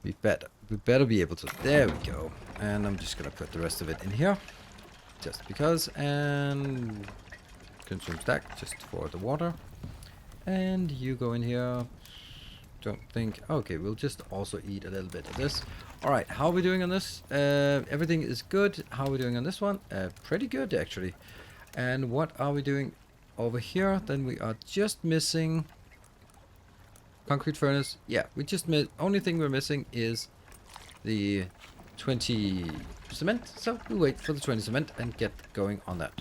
We better be able to. There we go. And I'm just gonna put the rest of it in here, just because, and consume stack just for the water. And you go in here. Don't think. Okay, we'll just also eat a little bit of this. All right, how are we doing on this? Everything is good. How are we doing on this one? Pretty good actually. And what are we doing over here? Then we are just missing concrete furnace. Yeah, we just only thing we're missing is the 20 cement. So we wait for the 20 cement and get going on that.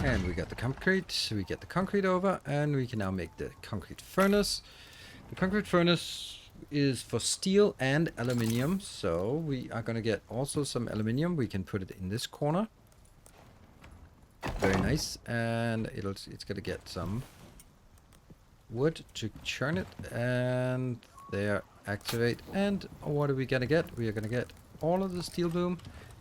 And we got the concrete. We get the concrete over, and we can now make the concrete furnace. The concrete furnace is for steel and aluminium. So we are gonna get also some aluminium. We can put it in this corner. Very nice, and it's gonna get some wood to churn it, and there, activate. And what are we gonna get? We are gonna get all of the steel bloom.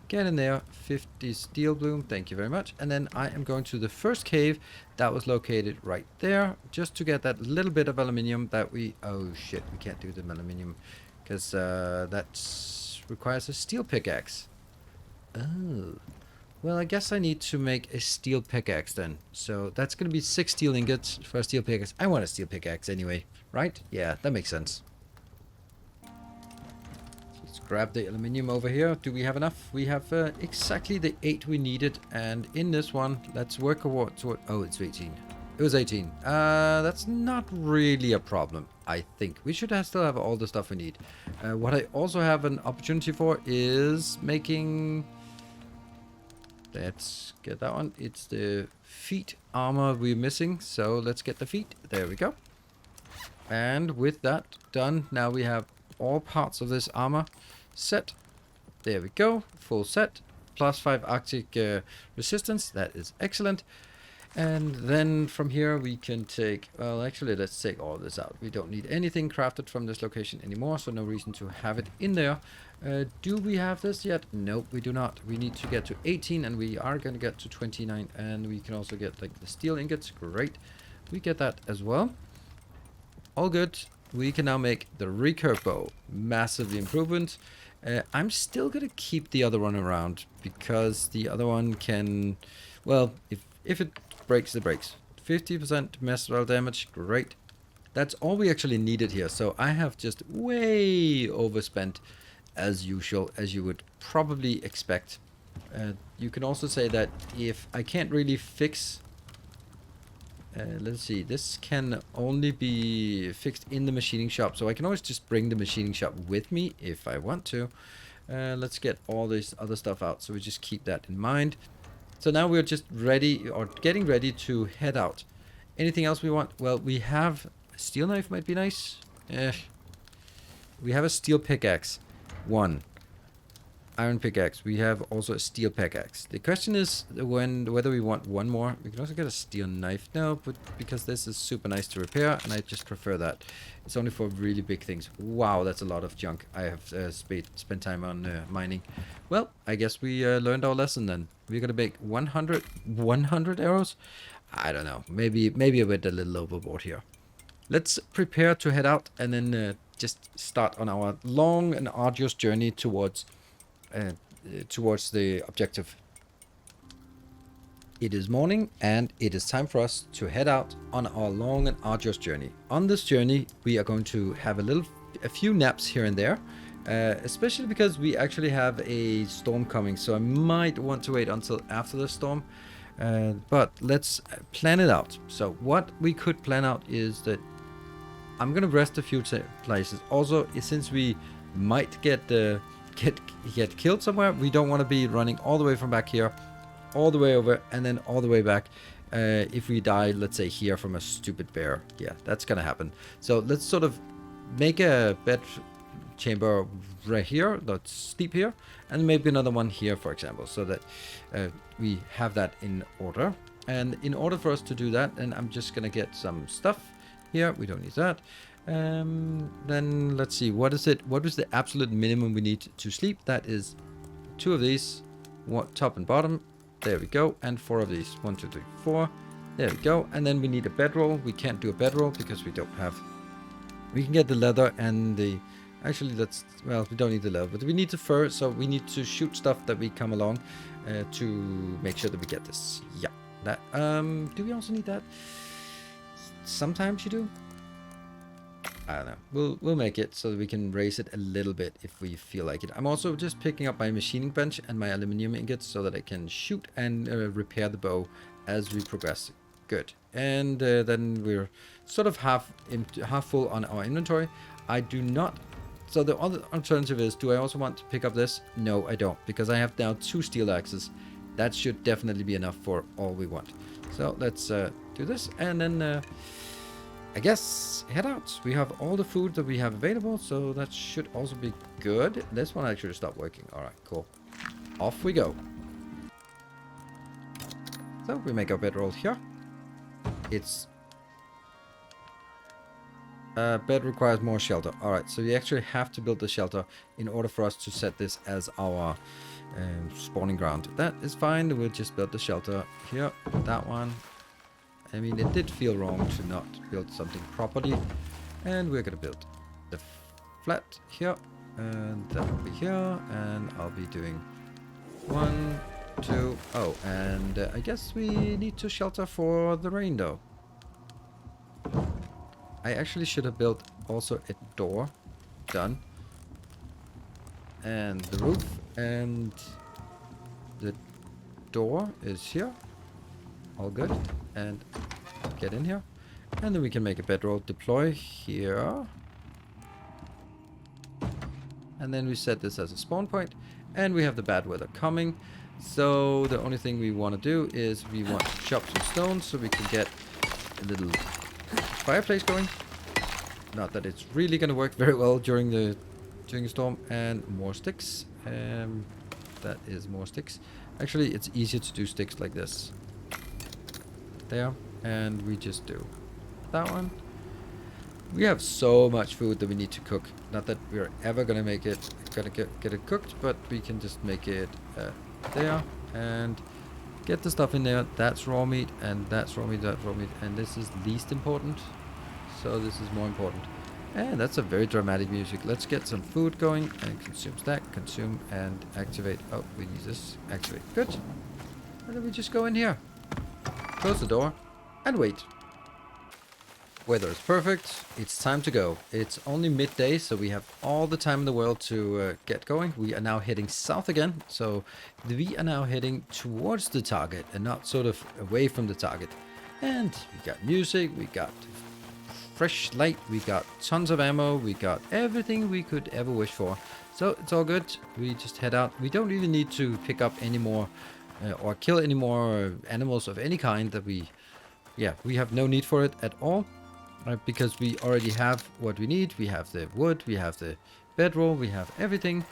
Get in there, 50 steel bloom, thank you very much. And then I am going to the first cave that was located right there, just to get that little bit of aluminium that we, oh shit, we can't do the aluminium because that requires a steel pickaxe. Oh. Well, I guess I need to make a steel pickaxe then. So that's going to be 6 steel ingots for a steel pickaxe. I want a steel pickaxe anyway, right? Yeah, that makes sense. Let's grab the aluminium over here. Do we have enough? We have exactly the 8 we needed. And in this one, let's work toward... Oh, it's 18. It was 18. That's not really a problem, I think. We should still have all the stuff we need. What I also have an opportunity for is making... Let's get that one. It's the feet armor we're missing. So let's get the feet. There we go. And with that done, now we have all parts of this armor set. There we go. Full set. +5 Arctic resistance. That is excellent. And then from here we can take... Well, actually, let's take all this out. We don't need anything crafted from this location anymore. So no reason to have it in there. Do we have this yet? Nope, we do not. We need to get to 18, and we are going to get to 29, and we can also get like the steel ingots. Great, we get that as well. All good. we can now make the recurve bow. Massively improvement. I'm still gonna keep the other one around because the other one can, well, if it breaks, it breaks. 50% missile damage, great. That's all we actually needed here. So I have just way overspent as usual, as you would probably expect. You can also say that if I can't really fix, let's see, this can only be fixed in the machining shop, so I can always just bring the machining shop with me if I want to. Let's get all this other stuff out, so we just keep that in mind. So now we're just ready, or getting ready to head out. Anything else we want? Well, we have a steel knife, might be nice. We have a steel pickaxe, one. Iron pickaxe. We have also a steel pickaxe. The question is whether we want one more. We can also get a steel knife now, but because this is super nice to repair, and I just prefer that. It's only for really big things. Wow, that's a lot of junk I have spent time on mining. Well, I guess we learned our lesson then. We're gonna make 100 arrows. I don't know. Maybe I went a little overboard here. Let's prepare to head out and then just start on our long and arduous journey towards the objective. It is morning and it is time for us to head out on our long and arduous journey. On this journey, we are going to have a few naps here and there, especially because we actually have a storm coming. So I might want to wait until after the storm, but let's plan it out. So what we could plan out is that I'm gonna rest a few places. Also, since we might get killed somewhere, we don't want to be running all the way from back here, all the way over, and then all the way back. If we die, let's say here, from a stupid bear, yeah, that's gonna happen. So let's sort of make a bed chamber right here, let's sleep here, and maybe another one here, for example, so that we have that in order. And in order for us to do that, and I'm just gonna get some stuff here. We don't need that. Then let's see, what is the absolute minimum we need to sleep? That is 2 of these, top and bottom. There we go. And 4 of these. 1, 2, 3, 4. There we go. And then we need a bedroll. We can't do a bedroll because we don't have. We can get the leather and the. Actually, we don't need the leather, but we need the fur. So we need to shoot stuff that we come along to make sure that we get this. Yeah. That. Do we also need that? Sometimes you do. I don't know. We'll make it so that we can raise it a little bit if we feel like it. I'm also just picking up my machining bench and my aluminium ingots so that I can shoot and repair the bow as we progress. Good. And then we're sort of half full on our inventory. I do not. So the other alternative is, do I also want to pick up this? No, I don't, because I have now 2 steel axes. That should definitely be enough for all we want. So let's do this, and then I guess head out. We have all the food that we have available, so that should also be good. This one actually stopped working. All right, cool. Off we go. So we make our bedroll here. It's bed requires more shelter. All right, so we actually have to build the shelter in order for us to set this as our spawning ground. That is fine. We'll just build the shelter here. That one. I mean, it did feel wrong to not build something properly. And we're gonna build the flat here, and that will be here, and I'll be doing 1, 2. Oh, and I guess we need to shelter for the rain though. I actually should have built also a door. Done. And the roof, and the door is here. All good. And get in here. And then we can make a bedroll deploy here. And then we set this as a spawn point. And we have the bad weather coming. So the only thing we want to do is we want to chop some stones so we can get a little fireplace going. Not that it's really going to work very well during the storm. And more sticks. That is more sticks. Actually, it's easier to do sticks like this. There, and we just do that one. We have so much food that we need to cook. Not that we're ever gonna make it, get it cooked, but we can just make it there and get the stuff in there. That's raw meat, and that's raw meat, that's raw meat, and this is least important. So this is more important. And that's a very dramatic music. Let's get some food going and consume stack, consume and activate. Oh, we need this. Activate. Good. And then we just go in here. Close the door and wait. Weather is perfect. It's time to go. It's only midday, so we have all the time in the world to get going. We are now heading south again, so we are now heading towards the target and not sort of away from the target. And we got music, we got fresh light, we got tons of ammo, we got everything we could ever wish for. So it's all good. We just head out. We don't even need to pick up any more or kill any more animals of any kind that we have no need for it at all. Because we already have what we need. We have the wood, we have the bedroll, we have everything.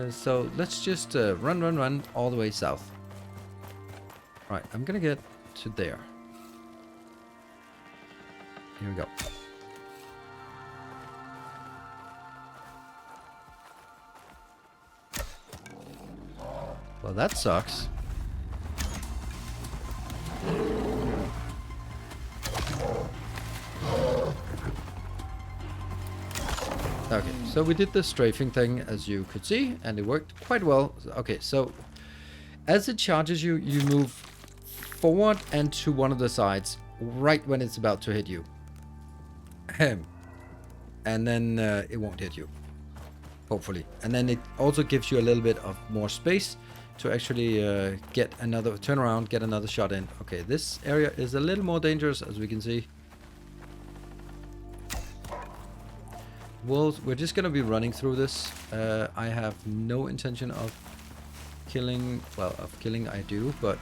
So let's just run all the way south. Right, I'm gonna get to there. Here we go. Well, that sucks. Okay, so we did the strafing thing, as you could see, and it worked quite well. Okay, so as it charges you, you move forward and to one of the sides right when it's about to hit you. And then it won't hit you, hopefully. And then it also gives you a little bit of more space to actually get another turn around, get another shot in. Okay, this area is a little more dangerous, as we can see. Wolves, we're just gonna be running through this. I have no intention of killing, well, of killing I do, but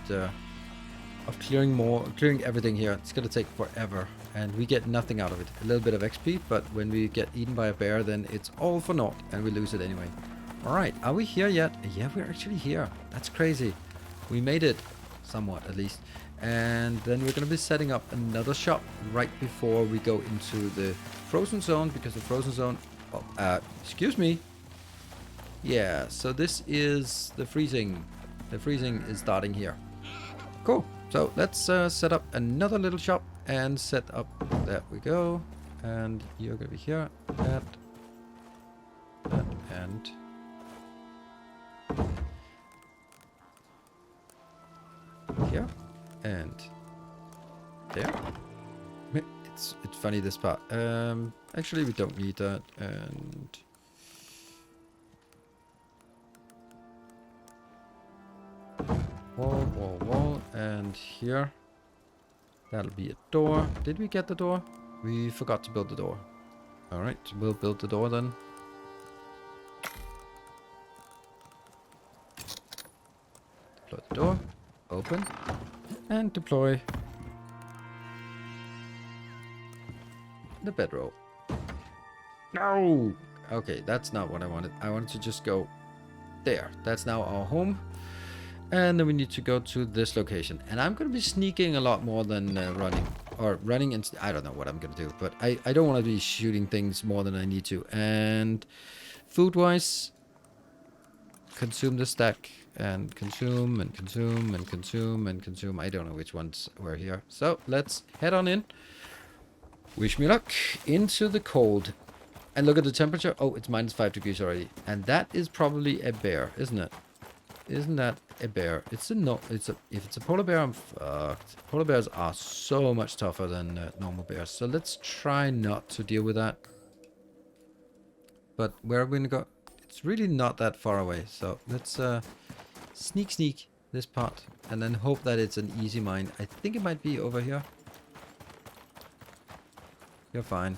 of clearing everything here. It's gonna take forever, and we get nothing out of it. A little bit of XP, but when we get eaten by a bear, then it's all for naught, and we lose it anyway. All right, are we here yet? Yeah, we're actually here. That's crazy. We made it, somewhat at least. And then we're going to be setting up another shop right before we go into the frozen zone, because the frozen zone... Oh, excuse me. Yeah, so this is the freezing. The freezing is starting here. Cool. So let's set up another little shop and set up... There we go. And you're going to be here. That, and... here. And there. It's funny, this part. Actually, we don't need that. And wall, and here that'll be a door. Did we get the door? We forgot to build the door. All right, we'll build the door then. Deploy the door. Open. And deploy the bedroll. No! Okay, that's not what I wanted. I wanted to just go there. That's now our home. And then we need to go to this location. And I'm going to be sneaking a lot more than running. Or running and... I don't know what I'm going to do. But I don't want to be shooting things more than I need to. And food-wise... Consume the stack. And consume, and consume, and consume, and consume. I don't know which ones were here. So, let's head on in. Wish me luck. Into the cold. And look at the temperature. Oh, it's -5 degrees already. And that is probably a bear, isn't it? Isn't that a bear? It's a no. It's a. If it's a polar bear, I'm fucked. Polar bears are so much tougher than normal bears. So let's try not to deal with that. But where are we gonna go? It's really not that far away. So let's sneak this part, and then hope that it's an easy mine. I think it might be over here. You're fine.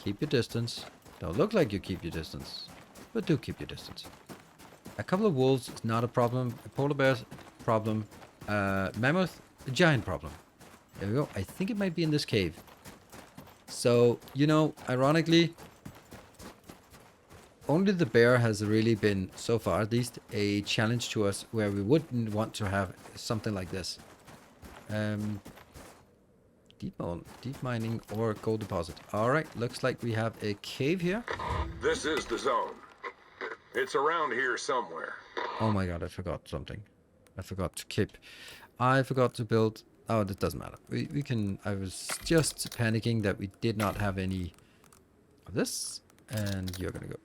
Keep your distance. Don't look like you keep your distance, but do keep your distance. A couple of wolves is not a problem. A polar bear's problem. Mammoth, a giant problem. There we go. I think it might be in this cave. So, you know, ironically, only the bear has really been, so far at least, a challenge to us where we wouldn't want to have something like this. Deep mining or gold deposit. Alright, looks like we have a cave here. This is the zone. It's around here somewhere. Oh my god, I forgot something. I forgot to keep. I forgot to build... Oh, that doesn't matter. We can... I was just panicking that we did not have any of this. And you're gonna go.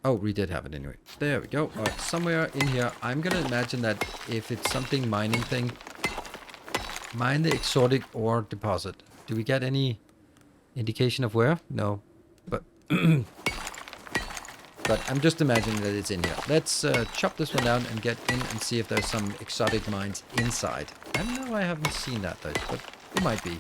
Oh, we did have it anyway. There we go. All right, somewhere in here. I'm gonna imagine that if it's something mining thing, mine the exotic ore deposit. Do we get any indication of where? No. But but I'm just imagining that it's in here. Let's chop this one down and get in and see if there's some exotic mines inside. I know I haven't seen that though, but it might be.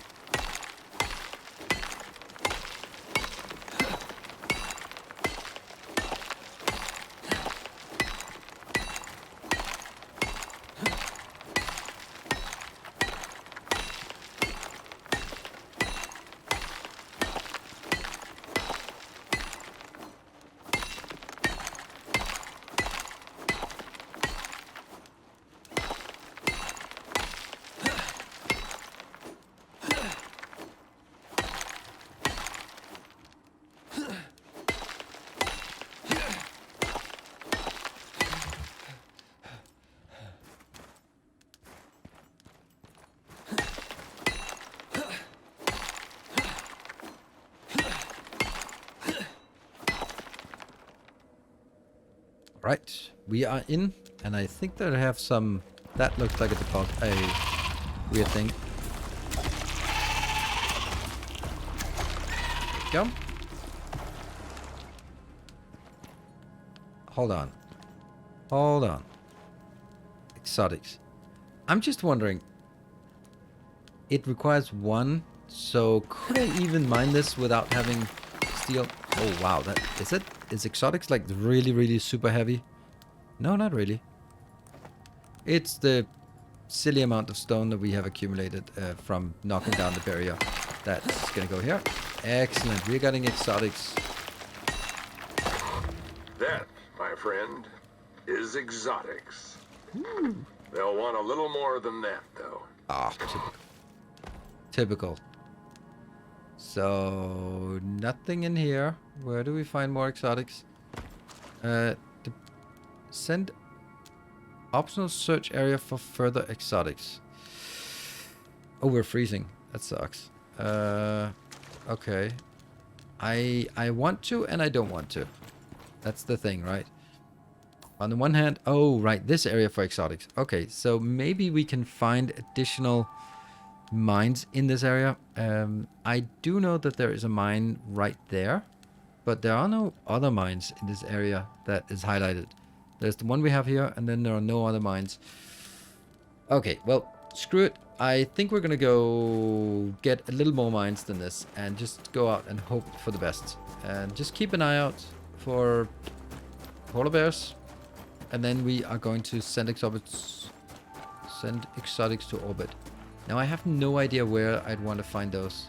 Right, we are in, and I think that I have some. That looks like a deposit, a weird thing. Go. Hold on. Hold on. Exotics. I'm just wondering. It requires one, so could I even mine this without having steel? Oh wow, that is it? Is exotics like really, really super heavy? No, not really. It's the silly amount of stone that we have accumulated from knocking down the barrier. That's gonna go here. Excellent, we're getting exotics. That, my friend, is exotics. Ooh. They'll want a little more than that, though. Ah, typical. Typical. So, nothing in here. Where do we find more exotics? Send optional search area for further exotics. Oh, we're freezing. That sucks. Okay. I want to and I don't want to. That's the thing, right? On the one hand, oh, right, this area for exotics. Okay, so maybe we can find additional mines in this area. I do know that there is a mine right there, but there are no other mines in this area that is highlighted. There's the one we have here, and then there are no other mines. Okay, well, screw it. I think we're gonna go get a little more mines than this and just go out and hope for the best. And just keep an eye out for polar bears. And then we are going to send exotics to orbit. Now I have no idea where I'd want to find those.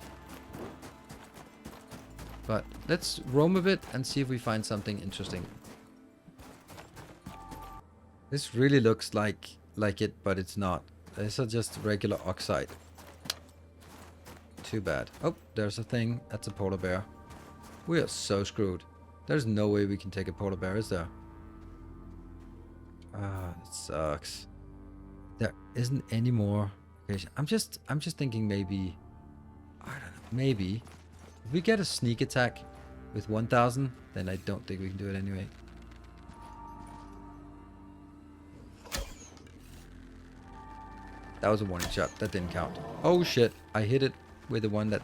But let's roam a bit and see if we find something interesting. This really looks like it, but it's not. This is just regular oxide. Too bad. Oh, there's a thing. That's a polar bear. We are so screwed. There's no way we can take a polar bear, is there? Ah, that sucks. There isn't any more. Okay, I'm just thinking maybe, I don't know, maybe if we get a sneak attack with 1,000, then I don't think we can do it anyway. That was a warning shot. That didn't count. Oh shit! I hit it with the one that.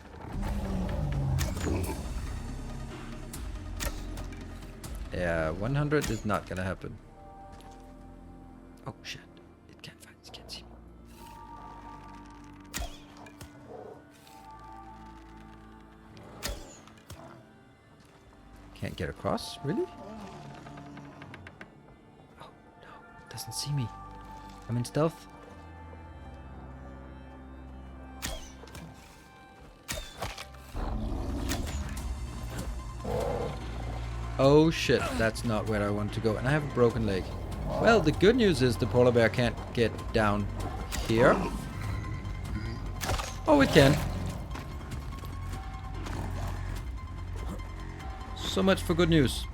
Yeah, 100 is not gonna happen. Oh shit! It can't find. It can't see me. Can't get across? Really? Oh no! It doesn't see me. I'm in stealth. Oh shit, that's not where I want to go. And I have a broken leg. Well, the good news is the polar bear can't get down here. Oh, it can. So much for good news.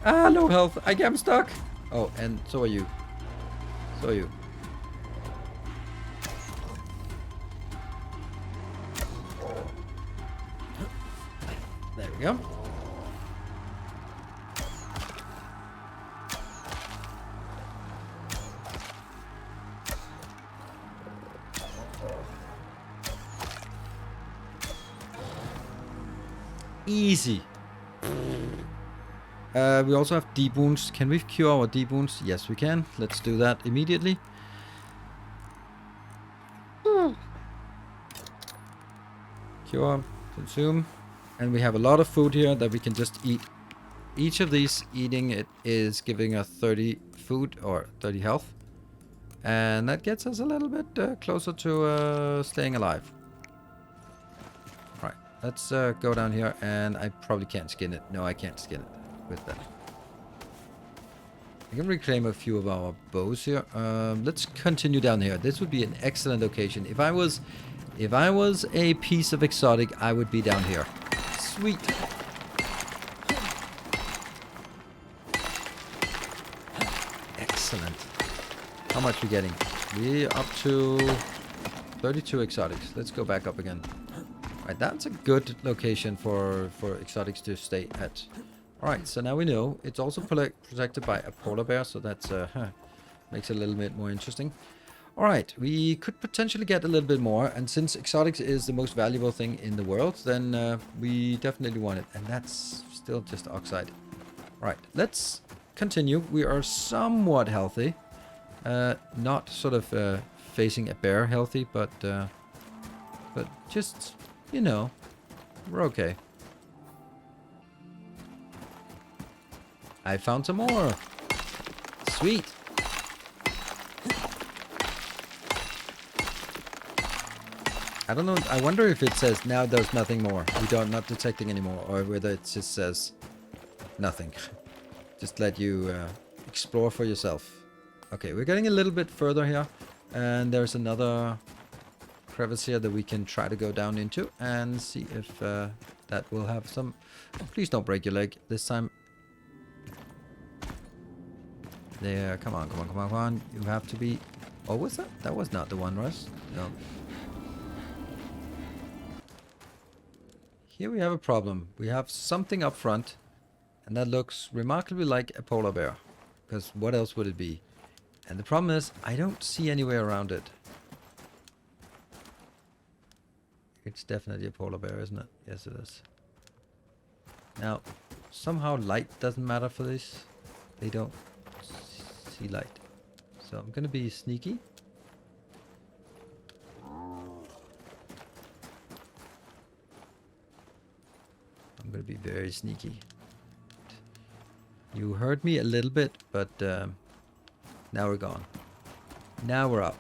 Ah, low health. I'm stuck. Oh, and so are you. So are you. There we go. Easy. We also have deep wounds. Can we cure our deep wounds? Yes, we can. Let's do that immediately. Cure, consume. And we have a lot of food here that we can just eat. Each of these eating it is giving us 30 food or 30 health. And that gets us a little bit closer to staying alive. Right, let's go down here, and I probably can't skin it. No, I can't skin it with that. I can reclaim a few of our bows here. Let's continue down here. This would be an excellent location. If I was a piece of exotic, I would be down here. Sweet. Excellent. How much are we getting? We're up to 32 exotics. Let's go back up again. Right, that's a good location for exotics to stay at. Alright, so now we know it's also protected by a polar bear, so that's makes it a little bit more interesting. Alright, we could potentially get a little bit more, and since exotics is the most valuable thing in the world, then we definitely want it, and that's still just oxide. Alright, let's continue. We are somewhat healthy. Not sort of facing a bear healthy, but just, you know, we're okay. I found some more. Sweet. I don't know. I wonder if it says now there's nothing more. We are not detecting anymore, or whether it just says nothing. Just let you explore for yourself. Okay, we're getting a little bit further here, and there's another crevice here that we can try to go down into and see if that will have some. Please don't break your leg this time. There, come on, come on, come on, come on. You have to be. Oh, was that? That was not the one, Russ. No. Here we have a problem. We have something up front, and that looks remarkably like a polar bear. Because what else would it be? And the problem is, I don't see any way around it. It's definitely a polar bear, isn't it? Yes, it is. Now, somehow light doesn't matter for this. They don't see light. So I'm gonna be sneaky. I'm gonna be very sneaky. You heard me a little bit, but now we're gone. Now we're up.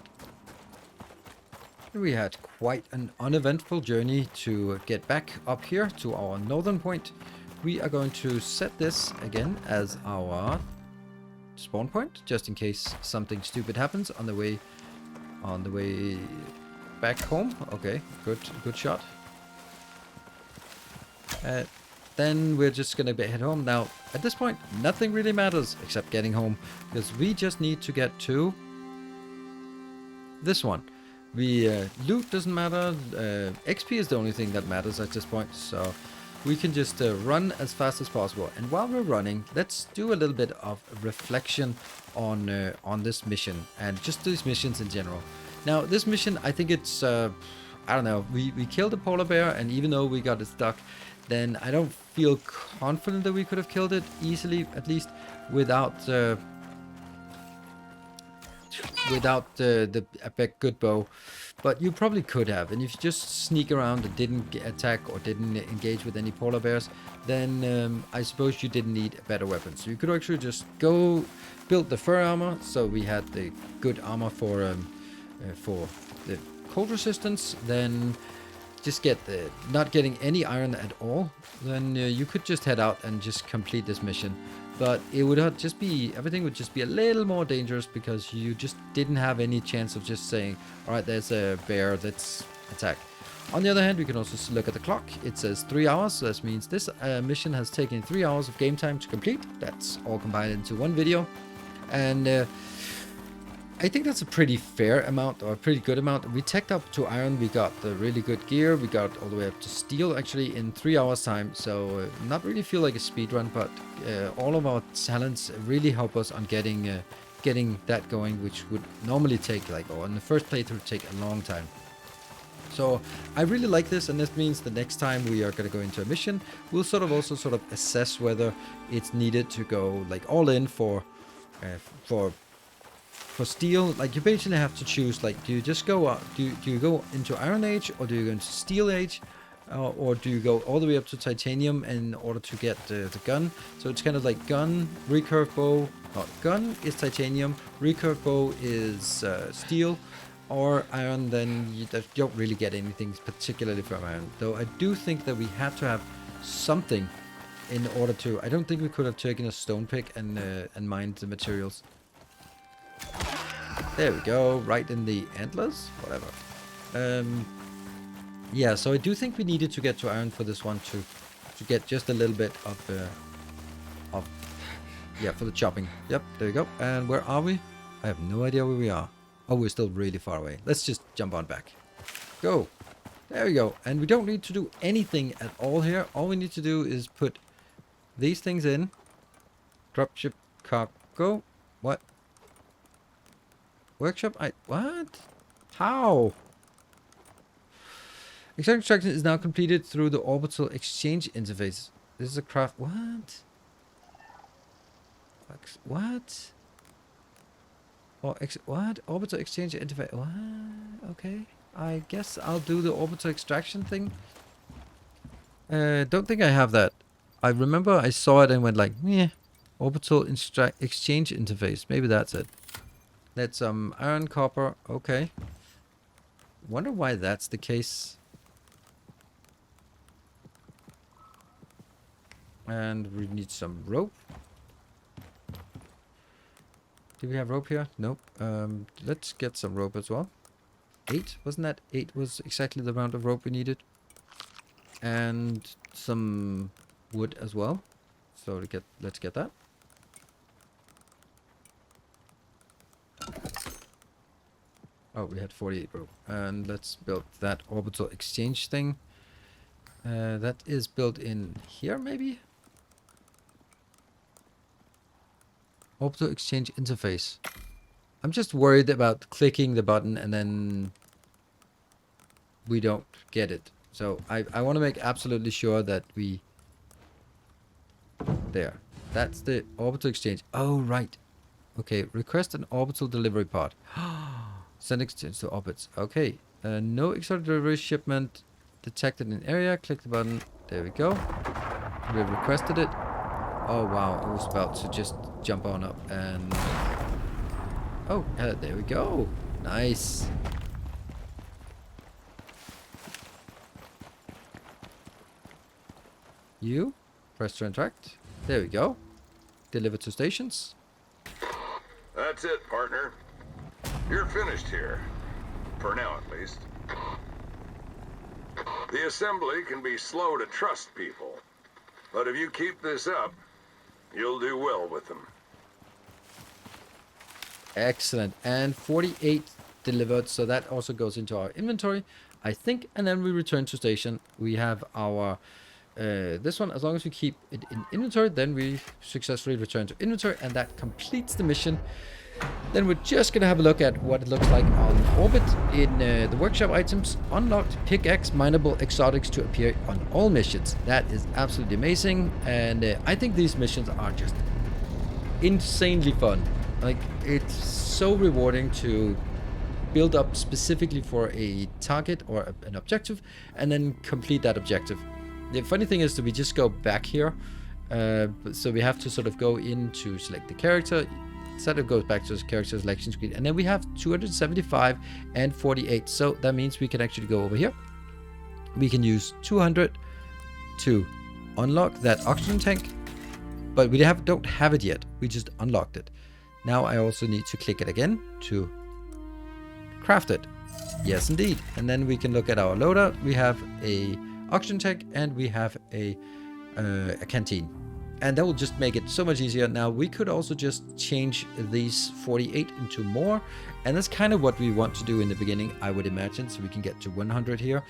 We had quite an uneventful journey to get back up here to our northern point. We are going to set this again as our spawn point, just in case something stupid happens on the way back home. Okay, good shot. Then we're just gonna head home. Now, at this point, nothing really matters except getting home, because we just need to get to this one. Loot doesn't matter. XP is the only thing that matters at this point, so we can just run as fast as possible. And while we're running, let's do a little bit of reflection on this mission and just these missions in general. Now, this mission, I think it's I don't know. We killed a polar bear, and even though we got it stuck, then I don't feel confident that we could have killed it easily, at least without a good bow. But you probably could have, and if you just sneak around and didn't attack or didn't engage with any polar bears, then I suppose you didn't need a better weapon. So you could actually just go build the fur armor, so we had the good armor for the cold resistance. Then just get not getting any iron at all, then you could just head out and just complete this mission. But it would just be, everything would just be a little more dangerous, because you just didn't have any chance of just saying, alright, there's a bear, let's attack. On the other hand, we can also look at the clock. It says 3 hours, so that means this mission has taken 3 hours of game time to complete. That's all combined into one video. And I think that's a pretty fair amount, or a pretty good amount. We teched up to iron, we got the really good gear, we got all the way up to steel actually in 3 hours time. So not really feel like a speed run, but all of our talents really help us on getting that going, which would normally take, like, or in the first playthrough, take a long time. So I really like this, and this means the next time we are going to go into a mission, we'll sort of assess whether it's needed to go like all in for steel. Like you basically have to choose, like, do you just go up, do you go into Iron Age, or do you go into Steel Age, or do you go all the way up to Titanium in order to get the gun? So it's kind of like gun, recurve bow. Gun is Titanium, recurve bow is steel, or iron. Then you don't really get anything particularly from iron. Though I do think that we have to have something in order to. I don't think we could have taken a stone pick and mined the materials. There we go, right in the antlers, whatever. Yeah, so I do think we needed to get to iron for this one to get just a little bit of yeah, for the chopping. Yep, there you go. And where are we? I have no idea where we are. Oh, we're still really far away. Let's just jump on back. Go. There we go. And we don't need to do anything at all here. All we need to do is put these things in. Dropship cargo. What? Workshop? What? How? Exact extraction is now completed through the orbital exchange interface. This is a craft. What? What? What? Orbital exchange interface. What? Okay. I guess I'll do the orbital extraction thing. Don't think I have that. I remember I saw it and went like, yeah. Orbital exchange interface. Maybe that's it. That's iron, copper. Okay. Wonder why that's the case. And we need some rope. Do we have rope here? Nope. Let's get some rope as well. 8, wasn't that 8 was exactly the amount of rope we needed? And some wood as well. So let's get that. Oh, we had 48 rope. And let's build that orbital exchange thing. That is built in here, maybe? Orbital exchange interface. I'm just worried about clicking the button and then we don't get it. So I want to make absolutely sure that we... There. That's the orbital exchange. Oh, right. Okay, request an orbital delivery pod. Send exchange to orbits. Okay. No exotic delivery shipment detected in area. Click the button. There we go. We have requested it. Oh, wow. I was about to just jump on up and... Oh, there we go. Nice. You. Press to interact. There we go. Deliver to stations. That's it, partner. You're finished here. For now, at least. The assembly can be slow to trust people. But if you keep this up, you'll do well with them. Excellent. And 48 delivered, so that also goes into our inventory, I think. And then we return to station. We have our... this one, as long as we keep it in inventory, then we successfully return to inventory, and that completes the mission. Then we're just going to have a look at what it looks like on orbit in the workshop items. Unlocked pickaxe mineable exotics to appear on all missions. That is absolutely amazing, and I think these missions are just insanely fun. Like, it's so rewarding to build up specifically for a target or an objective and then complete that objective. The funny thing is that we just go back here, so we have to sort of go in to select the character. Instead it goes back to the character selection screen, and then we have 275 and 48, so that means we can actually go over here. We can use 200 to unlock that oxygen tank, but we don't have it yet. We just unlocked it. Now I also need to click it again to craft it. Yes, indeed. And then we can look at our loadout. We have a oxygen tank and we have a canteen. And that will just make it so much easier. Now we could also just change these 48 into more. And that's kind of what we want to do in the beginning, I would imagine. So we can get to 100 here.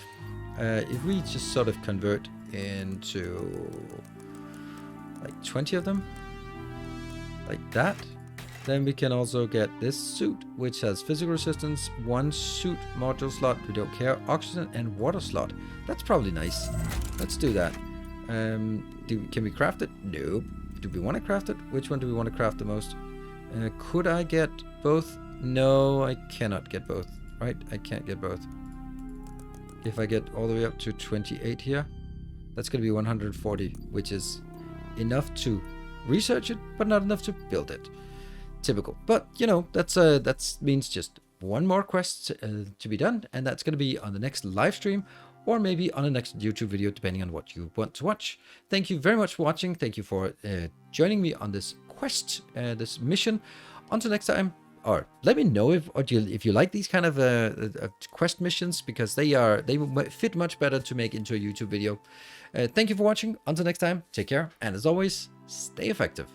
If we just sort of convert into like 20 of them, like that. Then we can also get this suit, which has physical resistance, 1 suit module slot, we don't care, oxygen and water slot. That's probably nice. Let's do that. Can we craft it? Nope. Do we want to craft it? Which one do we want to craft the most? Could I get both? No, I cannot get both. Right? I can't get both. If I get all the way up to 28 here, that's going to be 140, which is enough to research it, but not enough to build it. Typical. But, you know, that means just one more quest to be done, and that's going to be on the next live stream, or maybe on the next YouTube video, depending on what you want to watch. Thank you very much for watching. Thank you for joining me on this quest, this mission. Until next time, or let me know if you like these kind of quest missions, because they fit much better to make into a YouTube video. Thank you for watching. Until next time, take care, and as always, stay effective.